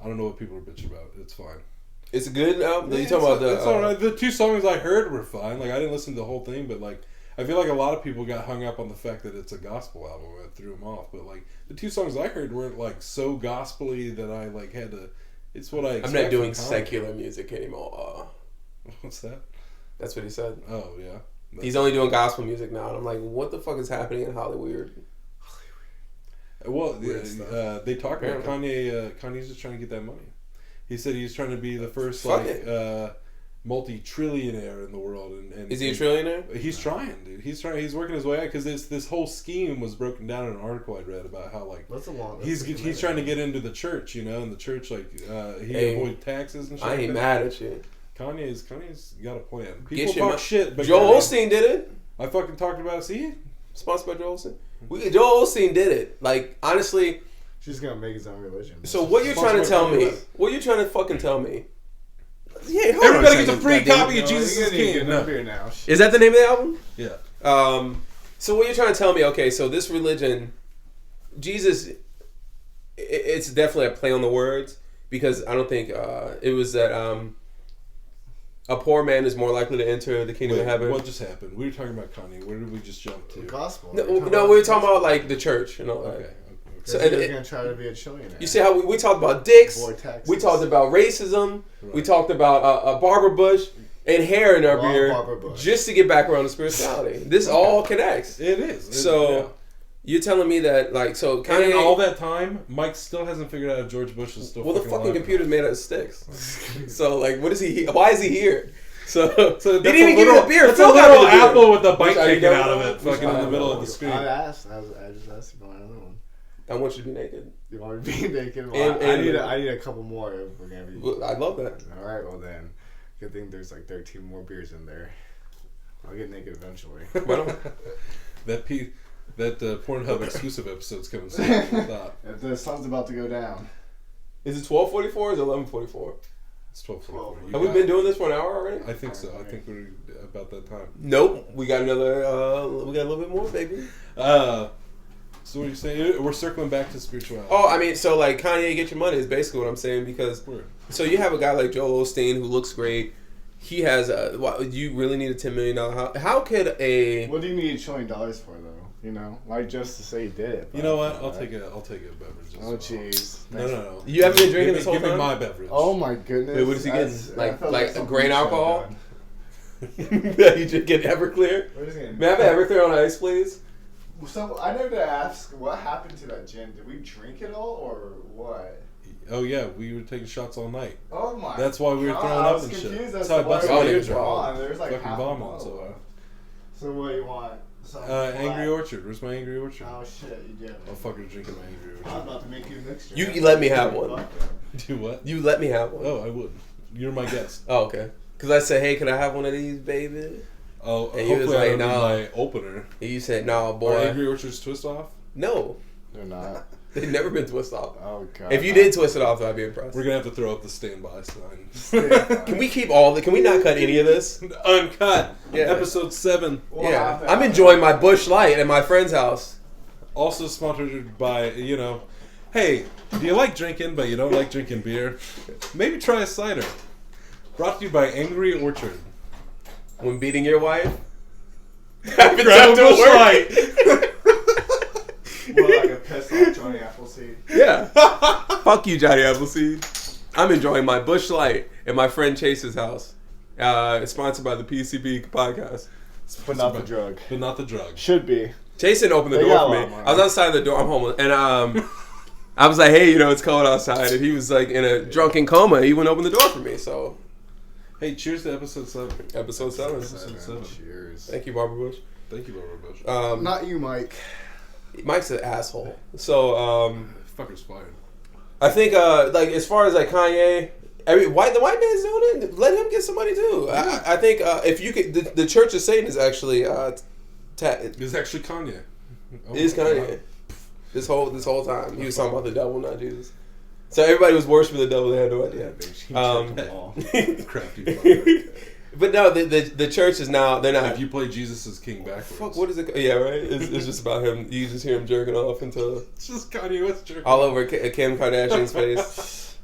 I don't know what people are bitching about. It's fine. It's a good album. You It's talking about it's alright. The 2 songs I heard were fine. Like I didn't listen to the whole thing, but like I feel like a lot of people got hung up on the fact that it's a gospel album. It threw them off. But like the 2 songs I heard weren't like so gospely that I like had to. It's what I expect. I'm not doing from Kanye. secular music anymore. What's that? That's what he said. Oh yeah. He's only doing gospel music now, and I'm like, what the fuck is happening in Hollywood? Well, Weird stuff. they talk about Apparently. Kanye's just trying to get that money. He said he's trying to be the first Fuck multi-trillionaire in the world. And Is he a trillionaire? He's trying, dude. He's trying. He's working his way out because this whole scheme was broken down in an article I read about how like That's a long. he's trying to get into the church, and the church like he avoid taxes and shit. I ain't like mad at you. Kanye's got a plan. People Get your talk shit, but Joel Osteen did it. I fucking talked about it. See, Sponsored by Joel Osteen. Joel Osteen did it. Like honestly. She's gonna make his own religion. So what you're trying to tell me? What you're trying to fucking tell me? Yeah, hold on everybody second, gets a free goddamn copy it. of Jesus is King. No beer now. Is that the name of the album? Yeah. So what you're trying to tell me? Okay, so this religion, Jesus, it's definitely a play on the words because I don't think it was that a poor man is more likely to enter the kingdom of heaven. What just happened? We were talking about Kanye. Where did we just jump to? Gospel. No, we were talking about like the church and all that. Okay. So So, they're gonna try to be a trillionaire. You see how we talked about dicks, Avoid taxes. we talked about racism, we Right. talked about a barber bush and hair in our Long beard, barber bush. just to get back around to spirituality. This all connects. It is. So you're telling me that like so And in Kanye, all that time, Mike still hasn't figured out if George Bush is still. well the fucking fucking alive. computer's made out of sticks. So like, what is he? Why is he here? So he That's didn't a even give me little- the beer. That's Phil a got me little the beer. apple with a bite Are you taken done out of with it, that? fucking in the middle of the screen. I just asked for another one. I want you to be naked. You want me to be naked? And- Well, and- I need a couple more if we're gonna be. Well, I love that. All right, well then, good thing there's like 13 more beers in there. I'll get naked eventually. That Pornhub exclusive episode's coming soon. I thought. If the sun's about to go down. Is it 12:44 or is it 11:44? It's 12:44. You Have we got been it. doing this for an hour already? I think so. I think we're about that time. Nope. We got another. We got a little bit more, baby. So what are you saying? We're circling back to spirituality. Oh, I mean, so like Kanye, get your money is basically what I'm saying because. Word. So you have a guy like Joel Osteen who looks great. He has a. You really need a $10 million house. How could a? What do you need $1 trillion for though? You know, like just to say you did it. You know what? I'll take a beverage. Oh jeez. No. You haven't been drinking this whole time? Give me my time? beverage. Oh my goodness. Wait, what is he getting? Like something grain we should've alcohol? done. You just get Everclear? We're just getting- May I have Everclear on ice, please? So I never asked what happened to that gin. Did we drink it all or what? Oh yeah, we were taking shots all night. Oh my. That's why we were God, throwing I up was and shit. confused That's as how I to why busted we my were ears gone. There's like fucking half a vomit. bottle. So what do you want? Angry Orchard. Where's my Angry Orchard? Oh shit, you did. I'll fucking drinking my Angry I'm Orchard. about to make you a mixture. You let me have one. Do what? You let me have one. Oh, I would. You're my guest. Oh, okay. Because I said, hey, can I have one of these, baby? Oh, And you was hopefully I like, don't need nah. my opener. And you said, nah, Are boy. Angry Orchards twist off? No. They're not. They've never been twist off. Oh god. If you did twist it off, though, I'd be impressed. We're gonna have to throw up the standby sign. Can we keep all the... Can we not cut any of this? Uncut. Yeah. Episode 7. Yeah. I'm enjoying my Bush Light at my friend's house. Also sponsored by, hey, do you like drinking but you don't like drinking beer? Maybe try a cider. Brought to you by Angry Orchard. When beating your wife? Grab a Bush Light. More like a pissed off Johnny Appleseed. Yeah. Fuck you, Johnny Appleseed. I'm enjoying my Bush Light at my friend Chase's house. Sponsored by the PCP podcast. But not the drug. But not the drug. Should be. Chase didn't open the They door got for a me. lot more. I was outside the door. I'm homeless. And I was like, hey, it's cold outside. And he was like in a drunken coma. He wouldn't open the door for me. So, Hey, cheers to episode 7. episode 7. Episode 7. Cheers. Thank you, Barbara Bush. Thank you, Barbara Bush. Not you, Mike. Mike's an asshole. So, Fucker's fired. I think, as far as Kanye, the white man's doing it. Let him get some money too. Yeah. I think if you could, the Church of Satan is actually It's actually Kanye. Oh is my Kanye. God. This whole time he was talking about the devil, not Jesus. So everybody was worshiping the devil. They had no idea. Crafty fucker. But no, the church is now. They're not. If you play Jesus as king backwards. Fuck, what is it? Yeah, right. It's just about him. You just hear him jerking off until It's just Kanye West jerking. all over Kim Kardashian's face.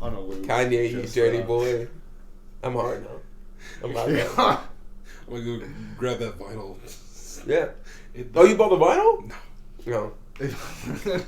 On a loop. Kanye, you Just, dirty boy. I'm hard now. I'm hard now. I'm gonna go grab that vinyl. Yeah. Oh, you bought the vinyl? No.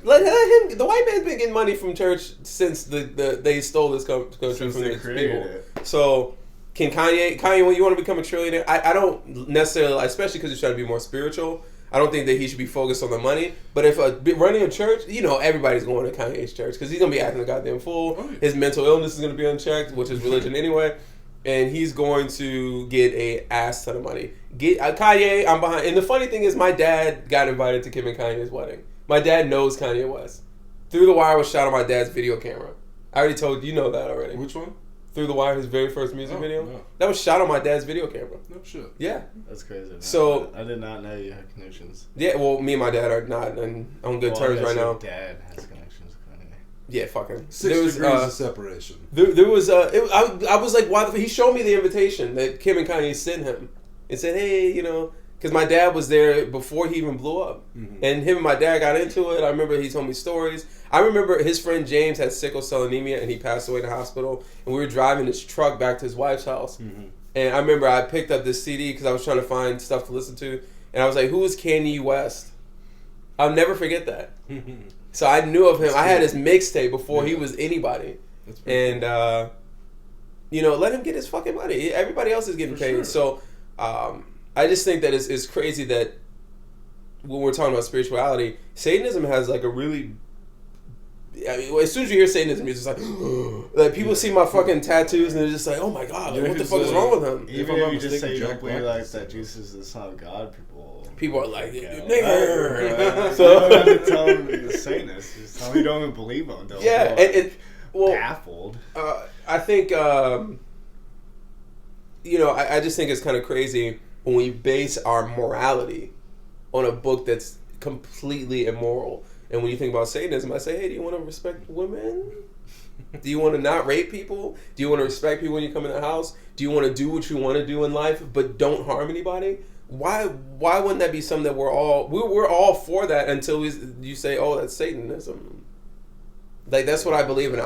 Let him. The white man's been getting money from church since they stole this country Since from they the created people. it. So can Kanye, when you want to become a trillionaire, I don't necessarily, especially because he's trying to be more spiritual. I don't think that he should be focused on the money. But if running a church, everybody's going to Kanye's church because he's gonna be acting a goddamn fool. Oh, yeah. His mental illness is gonna be unchecked, which is religion anyway. And he's going to get a ass ton of money. Kanye, I'm behind. And the funny thing is, my dad got invited to Kim and Kanye's wedding. My dad knows Kanye West. Through the Wire was shot on my dad's video camera. I already told you know that already. Which one? Through the Wire, his very first music video. No. That was shot on my dad's video camera. No shit. Yeah. That's crazy. Man. So- I did not know you had connections. Yeah, well, me and my dad are not on good terms right now. Dad has connections with Kanye. Yeah, fuck him. 6 degrees of separation. There was I was like, why? He showed me the invitation that Kim and Kanye sent him and said, hey, because my dad was there before he even blew up, and him and my dad got into it. I remember he told me stories. I remember his friend James had sickle cell anemia and he passed away in the hospital, and we were driving his truck back to his wife's house, and I remember I picked up this CD because I was trying to find stuff to listen to, and I was like, who is Kanye West? I'll never forget that. So I knew of him. I had his mixtape before he was anybody. And, let him get his fucking money. Everybody else is getting paid. Sure. So I just think that it's crazy that when we're talking about spirituality, Satanism has a really... as soon as you hear Satanism, it's just like people see my fucking tattoos and they're just like, oh my god, what the fuck is wrong with him? Even if you just say you don't believe that Jesus is the Son of God, people are like, nigger. So you don't have to tell them he's a Satanist. Just tell them you don't even believe him. Baffled. I think, I just think it's kind of crazy when we base our morality on a book that's completely immoral. And when you think about Satanism, I say, hey, do you want to respect women? Do you want to not rape people? Do you want to respect people when you come in the house? Do you want to do what you want to do in life, but don't harm anybody? Why wouldn't that be something that we're all for that until you say, oh, that's Satanism? That's what I believe in.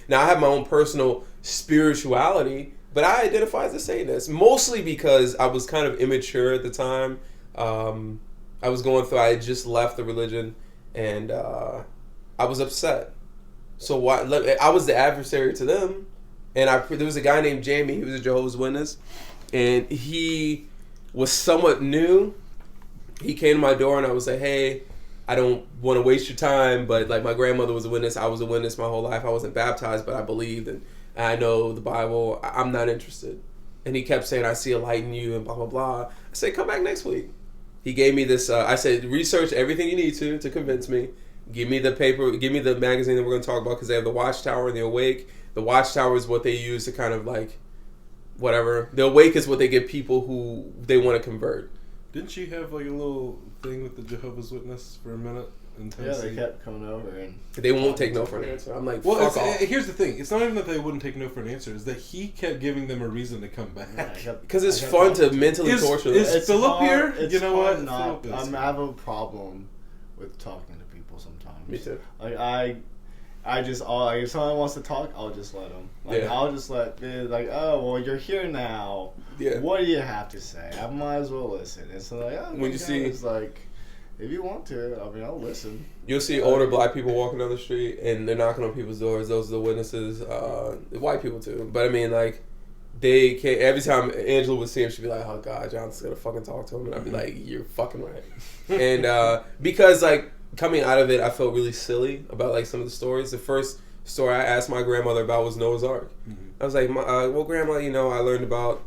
Now I have my own personal spirituality, but I identify as a Satanist, mostly because I was kind of immature at the time. I was going through. I had just left the religion, and I was upset. So why? I was the adversary to them, and there was a guy named Jamie. He was a Jehovah's Witness, and he was somewhat new. He came to my door, and I was like, "Hey, I don't want to waste your time, but like my grandmother was a witness. I was a witness my whole life. I wasn't baptized, but I believed, and I know the Bible. I'm not interested." And he kept saying, "I see a light in you," and blah blah blah. I said, "Come back next week." He gave me this. I said, "Research everything you need to convince me. Give me the paper. Give me the magazine that we're going to talk about, because they have the Watchtower and the Awake. The Watchtower is what they use to kind of like, whatever. The Awake is what they give people who they want to convert." Didn't you have like a little thing with the Jehovah's Witness for a minute in Tennessee? Yeah, they kept coming over and they won't take no for an answer. I'm like, well, fuck off. Here's the thing. It's not even that they wouldn't take no for an answer. It's that he kept giving them a reason to come back. Because it's fun to mentally torture them. Is Phillip here? It's you know what? Not, I have a problem with talking to people sometimes. Me too. Like I just if someone wants to talk, I'll just let them. Like I'll just let like, oh well, you're here now. Yeah. What do you have to say? I might as well listen. And so like, oh, when you see, it's like, if you want to, I mean, I'll listen. You'll see older black people walking down the street and they're knocking on people's doors. Those are the witnesses. White people too. But I mean, like, they can't. Every time Angela would see him, she'd be like, "Oh God, Johnson's gonna fucking talk to him," and I'd be like, "You're fucking right." And because like, coming out of it, I felt really silly about like some of the stories. The first story I asked my grandmother about was Noah's Ark. Mm-hmm. I was like, well, Grandma, you know, I learned about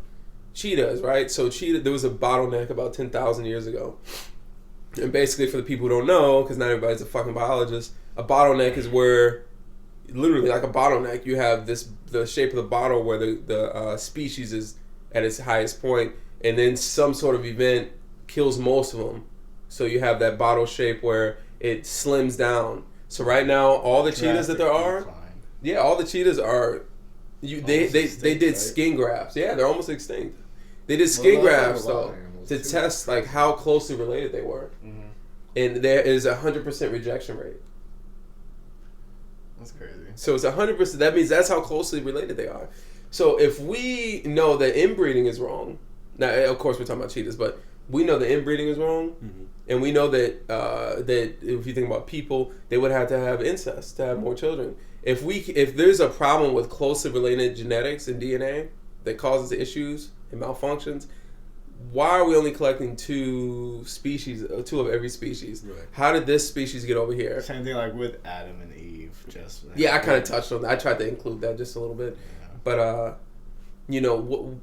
cheetahs, right? So there was a bottleneck about 10,000 years ago. And basically, for the people who don't know, because not everybody's a fucking biologist, a bottleneck is where, literally like a bottleneck, you have the shape of the bottle where the species is at its highest point, and then some sort of event kills most of them. So you have that bottle shape where it slims down. So right now, all the cheetahs that there are, all the cheetahs are, they did skin grafts. Yeah, they're almost extinct. They did skin grafts though to test like how closely related they were, and there is 100% rejection rate. That's crazy. So it's 100%. That means that's how closely related they are. So if we know that inbreeding is wrong, now of course we're talking about cheetahs, but we know that inbreeding is wrong. And we know that that if you think about people, they would have to have incest to have more children. If there's a problem with closely related genetics and DNA that causes issues and malfunctions, why are we only collecting two of every species? Right. How did this species get over here? Same thing like with Adam and Eve. I kind of touched on that. I tried to include that just a little bit, but you know what.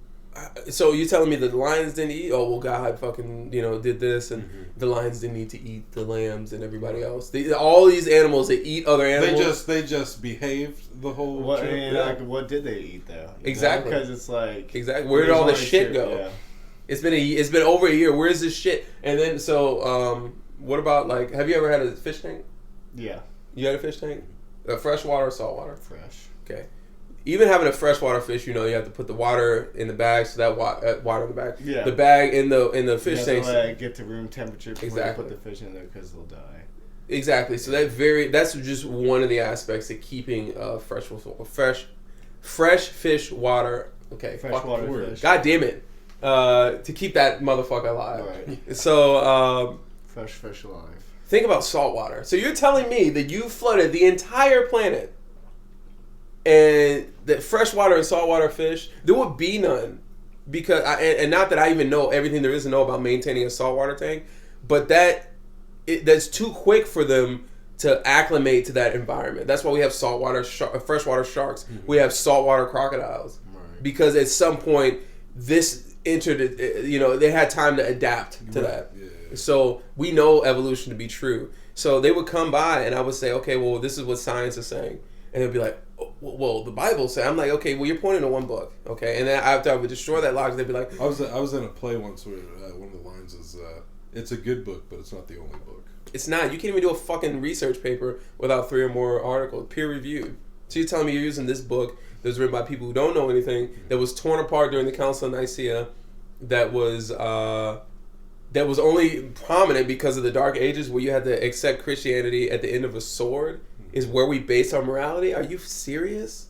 So you're telling me that the lions didn't eat? Oh well, God fucking did this, and the lions didn't need to eat the lambs and everybody else. All these animals that eat other animals. They just behaved the whole. Like, what did they eat though? Exactly, because it's like where did all this shit go? Yeah. It's been over a year. Where's this shit? And then what about like? Have you ever had a fish tank? Yeah. You had a fish tank? Freshwater or saltwater? Fresh. Okay. Even having a freshwater fish, you have to put the water in the bag, so that water in the bag. Yeah. The bag in the fish tank. You have to get to room temperature before you put the fish in there because they'll die. Exactly. So that's just one of the aspects of keeping fresh fish water. Okay. Freshwater fish. God damn it. To keep that motherfucker alive. Right. So fresh fish alive. Think about salt water. So you're telling me that you flooded the entire planet, and that freshwater and saltwater fish, there would be none, because and not that I even know everything there is to know about maintaining a saltwater tank, but that's too quick for them to acclimate to that environment. That's why we have freshwater sharks. Mm-hmm. We have saltwater crocodiles, because at some point this entered. They had time to adapt to that. Yeah. So we know evolution to be true. So they would come by, and I would say, okay, well, this is what science is saying, and they'd be like, well, the Bible says. I'm like, okay, well, you're pointing to one book, okay, and then after I would destroy that logic, they'd be like, I was in a play once where one of the lines is, it's a good book, but it's not the only book. It's not. You can't even do a fucking research paper without 3 or more articles, peer reviewed. So you're telling me you're using this book that was written by people who don't know anything, that was torn apart during the Council of Nicaea, that was only prominent because of the Dark Ages, where you had to accept Christianity at the end of a sword, is where we base our morality? Are you serious?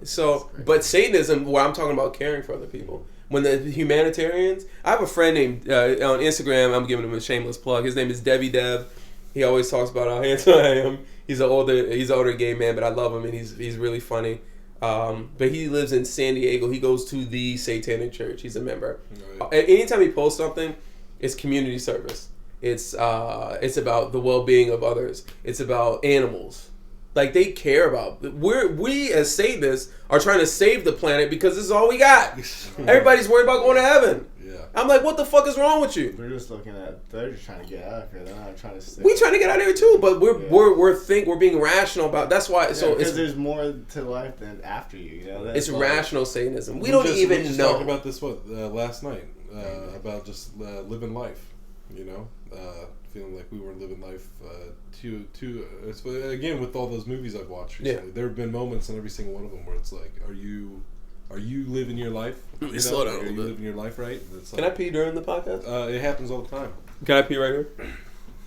So, but Satanism, where I'm talking about caring for other people, when the humanitarians. I have a friend named on Instagram. I'm giving him a shameless plug. His name is Debbie Dev. He always talks about how handsome I am. He's an older gay man, but I love him and he's really funny. But he lives in San Diego. He goes to the Satanic Church. He's a member. Right. Anytime he posts something, it's community service. It's about the well-being of others. It's about animals. Like, they care about. We as Satanists are trying to save the planet because this is all we got. Everybody's worried about going to heaven. Yeah. I'm like, what the fuck is wrong with you? They're just trying to get out of here. They're not trying to stay. We trying to get out of here too, but we're being rational about. That's why. So because there's more to life than after you. You know, it's rational Satanism. We don't even know. Talked about this last night about just living life. You know, feeling like we were living life again with all those movies I've watched recently. There have been moments in every single one of them where it's like, are you living your life? Slow down a little bit. Are you living your life right? It's Can I pee during the podcast? It happens all the time. Can I pee right here?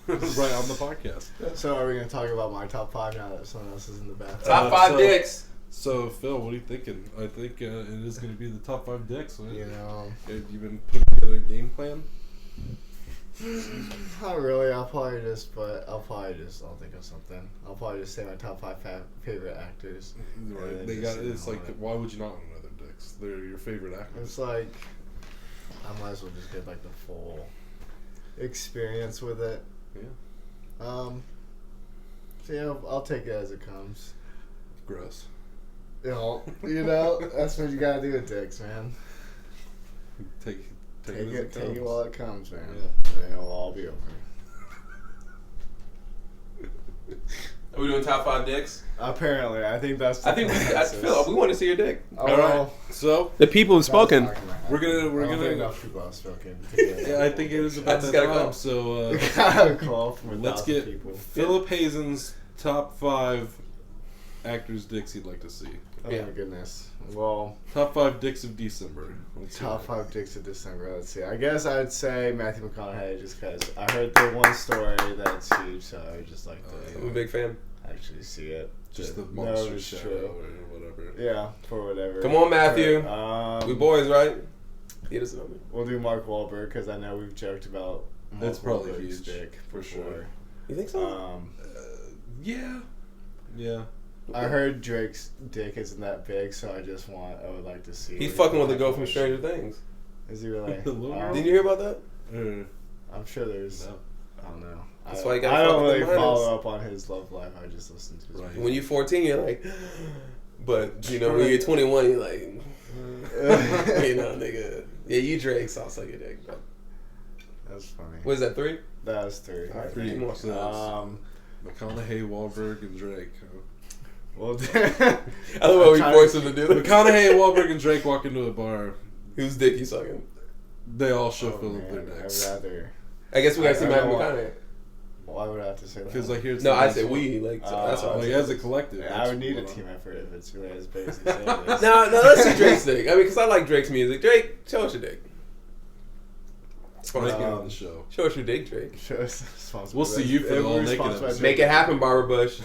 Right on the podcast. So are we going to talk about my top 5 now that someone else is in the bathroom? Top 5 dicks. So Phil, what are you thinking? I think it is going to be the top 5 dicks. Right? You know, have you been putting together a game plan? Not really. I'll think of something. I'll probably just say my top 5 favorite actors. Right. It's like, why would you not want other dicks? They're your favorite actors. It's like, I might as well just get like the full experience with it. Yeah. So yeah, I'll take it as it comes. Gross. You know, that's what you gotta do with dicks, man. Take it while it comes, man. Yeah. And it'll all be over. Are we doing top 5 dicks? Apparently, I think that's. Phil, we want to see your dick. All right. So the people have spoken. We're gonna. Enough people have spoken. Yeah, I think it is about that time. So let's get people. Phillip Hazen's top 5 actors' dicks he'd like to see. Oh my goodness. Well, top 5 dicks of D-Cember. Top 5 dicks of December. Let's see. I guess I would say Matthew McConaughey just because I heard the one story that's huge, so I would just like to. I'm a big fan. Actually see it. Just the monster show or whatever. Yeah, for whatever. Come on, Matthew. We boys, right? He doesn't know me. We'll do Mark Wahlberg because I know we've joked about that's probably Wahlberg's huge dick for sure. You think so? Yeah. I heard Drake's dick isn't that big, so I would like to see. He's fucking with the girl from Stranger Things. Is he really? Didn't you hear about that? I'm sure there's. No. I don't know. That's why you I don't really follow up on his love life. I just listen to his music. When you're 14, you're like, but when you're 21, you're like, nigga. Yeah, you Drake, so I'll suck your dick. But. That's funny. What is that, 3? That was 3. All right, 3 more. McConaughey, Wahlberg, and Drake. Well, I love how we forced him to do that. McConaughey, Wahlberg, and Drake walk into a bar. Whose dick you sucking? They all show Phillip their dicks. I guess we gotta see Matthew McConaughey. Why would I have to say that? Because I hear. No, I said we. Like so that's all. Like as a collective. Yeah, I would need a team effort if it's really as big as you say. No, let's see Drake's dick. I mean, because I like Drake's music. Drake, show us your dick. On the show. Show us your dick, Drake. We'll see you for the all naked episode. Make it happen, Barbara Bush.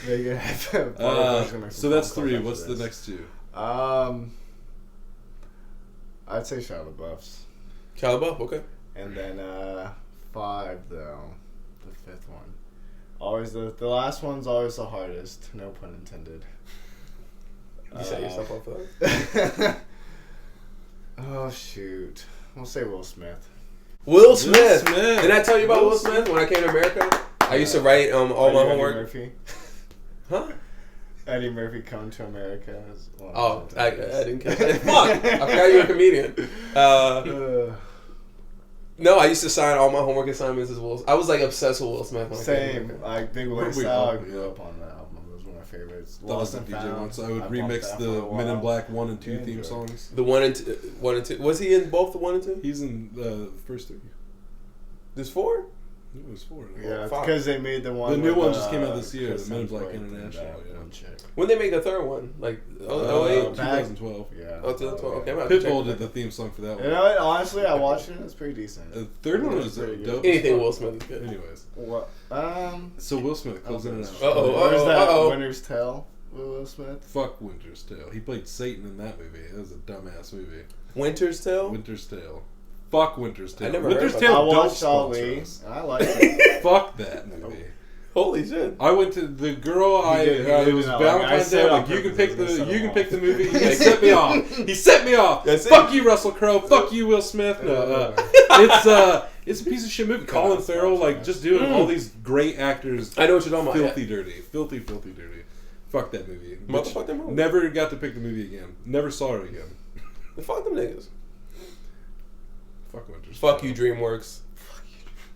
Make it happen. So that's 3. What's the next 2? I'd say Shia LaBeouf's. Shia LaBeouf, okay. And then 5 though, the 5th one. Always the last one's always the hardest. No pun intended. You set yourself up for that. Oh shoot. We'll say Will Smith. Will Smith. Did I tell you about Will Smith when I came to America? I used to write all my homework. Murphy. Huh? Eddie Murphy Come to America. I didn't catch that. Fuck! I forgot you were a comedian. No, I used to sign all my homework assignments as Will. I was like obsessed with Will Smith. Same. Like Big Willie Style. I grew up on that album. It was one of my favorites. Lost and Found. Once I would remix the Men in Black 1 and 2 theme songs. The 1 and 2. Was he in both the 1 and 2? He's in the first 3. There's 4? It was 4. Yeah, because they made the one. The new one just came out this year. The Men in Black International. Yeah. When they make the 3rd one, like 2012. Yeah. Oh, 2012. Okay, Pitbull did the theme song for that one. You know what? Honestly, I watched it. It's pretty decent. The 3rd one was dope. Anything Will Smith is good. Anyways. What? So Will Smith goes in and out. Where's that Winter's Tale? Will Smith. Fuck Winter's Tale. He played Satan in that movie. It was a dumbass movie. Winter's Tale? Winter's Tale. Fuck Winter's Tale. I never Winter's heard Tale. I Don't watched sponsor Ali. us. I liked it. Fuck that movie. Holy shit. I went to the girl. did It was not. Valentine's I Day. said Like on you can purpose, pick I was the gonna you set can him pick the movie. He set me off. He set me off. That's it? Fuck you, Russell Crowe. Fuck you, Will Smith. No, it's a piece of shit movie. Colin Farrell, like just doing all these great acters. I know what you're talking about. Filthy dirty, filthy dirty. Fuck that movie. Motherfuck that movie. Never got to pick the movie again. Never saw it again. Fuck them niggas. Fuck Winter's Fuck Tale. you, DreamWorks.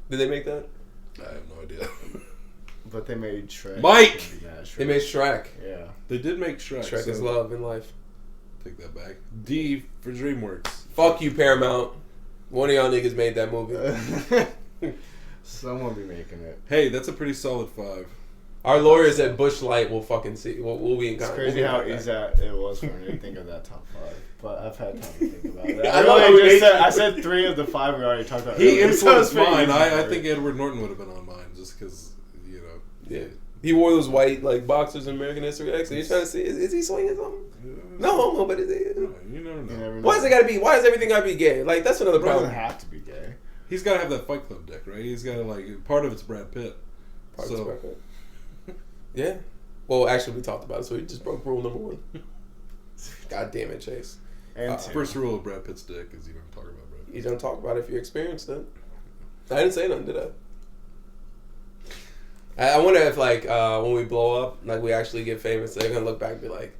Did they make that? I have no idea. But they made Shrek. Mike! They made Shrek. Yeah. They did make Shrek. Shrek is so love in life. Take that back. D for DreamWorks. Fuck you, Paramount. One of y'all niggas made that movie. Someone be making it. Hey, that's a pretty solid 5. Our lawyers at Bush Light will fucking see. We'll be in It's contact. crazy We'll how be in easy contact. it was for me to think of that top 5. But I've had time to think about it. I love how we made I said 3 of the 5 we already talked about. He earlier, so it's influenced pretty mine. easy I for think me. Edward Norton would have been on mine just because, Yeah. He wore those white like boxers in American History X, and he's trying to see is he swinging something? No homo, but is he? You never know. You never know. Why is it gotta be? Why is everything gotta be gay? Like that's another It doesn't problem. have to be gay. He's got to have that Fight Club dick, right? He's got to, like, part of it's Brad Pitt. Part of So, it's back up. Yeah. Well, actually, we talked about it, so he just broke rule number 1. God damn it, Chase. And first rule of Brad Pitt's dick is you don't talk about Brad Pitt. You don't talk about it if you experienced it. I didn't say nothing, did I? I wonder if, like, when we blow up, like, we actually get famous, they're going to look back and be like,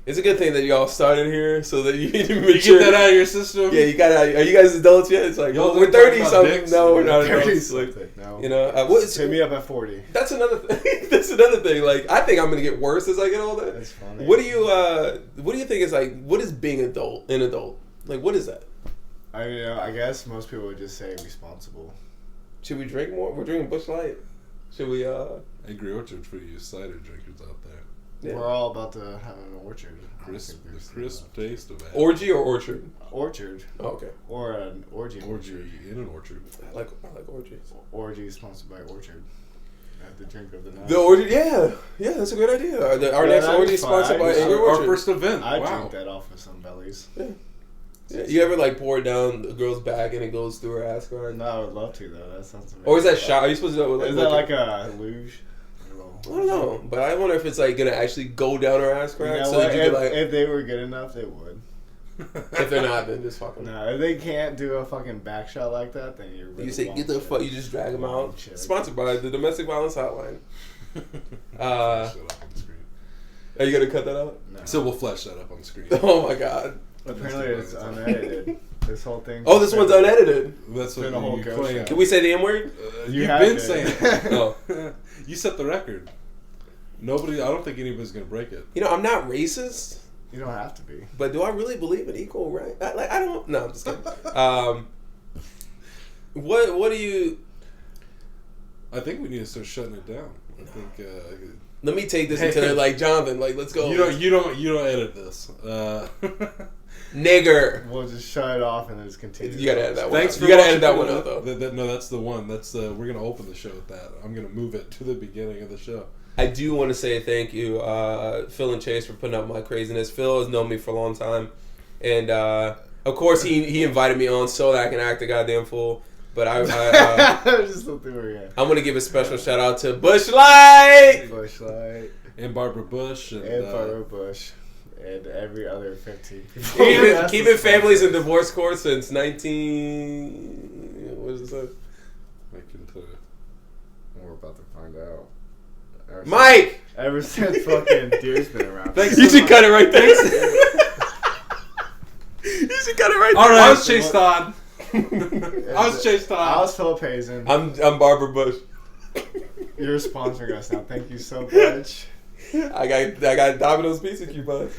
it's a good thing that y'all started here so that you can You get that out of your system? Yeah, you got. Are you guys adults yet? It's like, Y'all well, we're didn't talk 30 about something. dicks? No, we're not 30 adults. Like, something. No. you know, Hit me up at 40. That's another thing. That's another thing. Like, I think I'm gonna get worse as I get older. That's funny. What do you think is like? What is being an adult? Like, what is that? I guess most people would just say responsible. Should we drink more? We're drinking Busch Light. Should we? Angry Orchard for you cider drinkers out there. Yeah. We're all about to have an orchard. The crisp taste of that. Orgy or orchard? Orchard. Oh, okay. Or an orgy. Orchard in an orchard. I like orgies. Orgy sponsored by Orchard. At the drink of the night. The orgy, yeah, that's a good idea. Our next that'd orgy be is sponsored fun. by Angry Our Orchard. first event. I Wow. drink that off of some bellies. Yeah, you ever like pour it down a girl's back and it goes through her ass crack? No, I would love to though. That sounds amazing. Or is that shot? Are you supposed to do it with Is that like a luge? I don't know, but I wonder if it's like gonna actually go down her ass crack. You know so what? that you could like, If they were good enough, they would. if they're not, then just fucking. No, if they can't do a fucking back shot like that, then you're really You say get the fuck. You just drag them out. Shit. Sponsored by the Domestic Violence Hotline. Shut up on the screen. Are you gonna cut that out? No. So we'll flash that up on the screen. Oh my god. Apparently it's unedited. This whole thing. Oh, this one's unedited. That's what Been a whole you ghost claim. show. Can we say the M word? You You've have been to. saying it. No. You set the record. Nobody. I don't think anybody's gonna break it. You know, I'm not racist, You don't have to be. but do I really believe in equal right? I don't. No, I'm just kidding. What do you? I think we need to start shutting it down. I think Let me take this into like Jonathan. Like, let's go. you don't edit this. Nigger. We'll just shut it off and then just continue. You gotta edit that one. Thanks out. for You gotta watching edit that one out though. No, that's the one. That's we're gonna open the show with that. I'm gonna move it to the beginning of the show. I do want to say thank you, Phil and Chase, for putting up my craziness. Phil has known me for a long time, and of course he invited me on so that I can act a goddamn fool. But I just something we're I'm gonna give a special shout out to Busch Light. Bush Light And Barbara Bush and Barbara Bush and every other 15 people. Keeping families in divorce court since 19. What does it say? I can tell you. We're about to find out. Mike. Ever since fucking Deer's been around. Thanks You so should much. cut it right there. You should cut it right there. All right, I was Chase Todd. I was Chase I Todd. was Phillip Hazen. I'm Barbara Bush. You're sponsoring us now. Thank you so much. I got Domino's pizza coupons.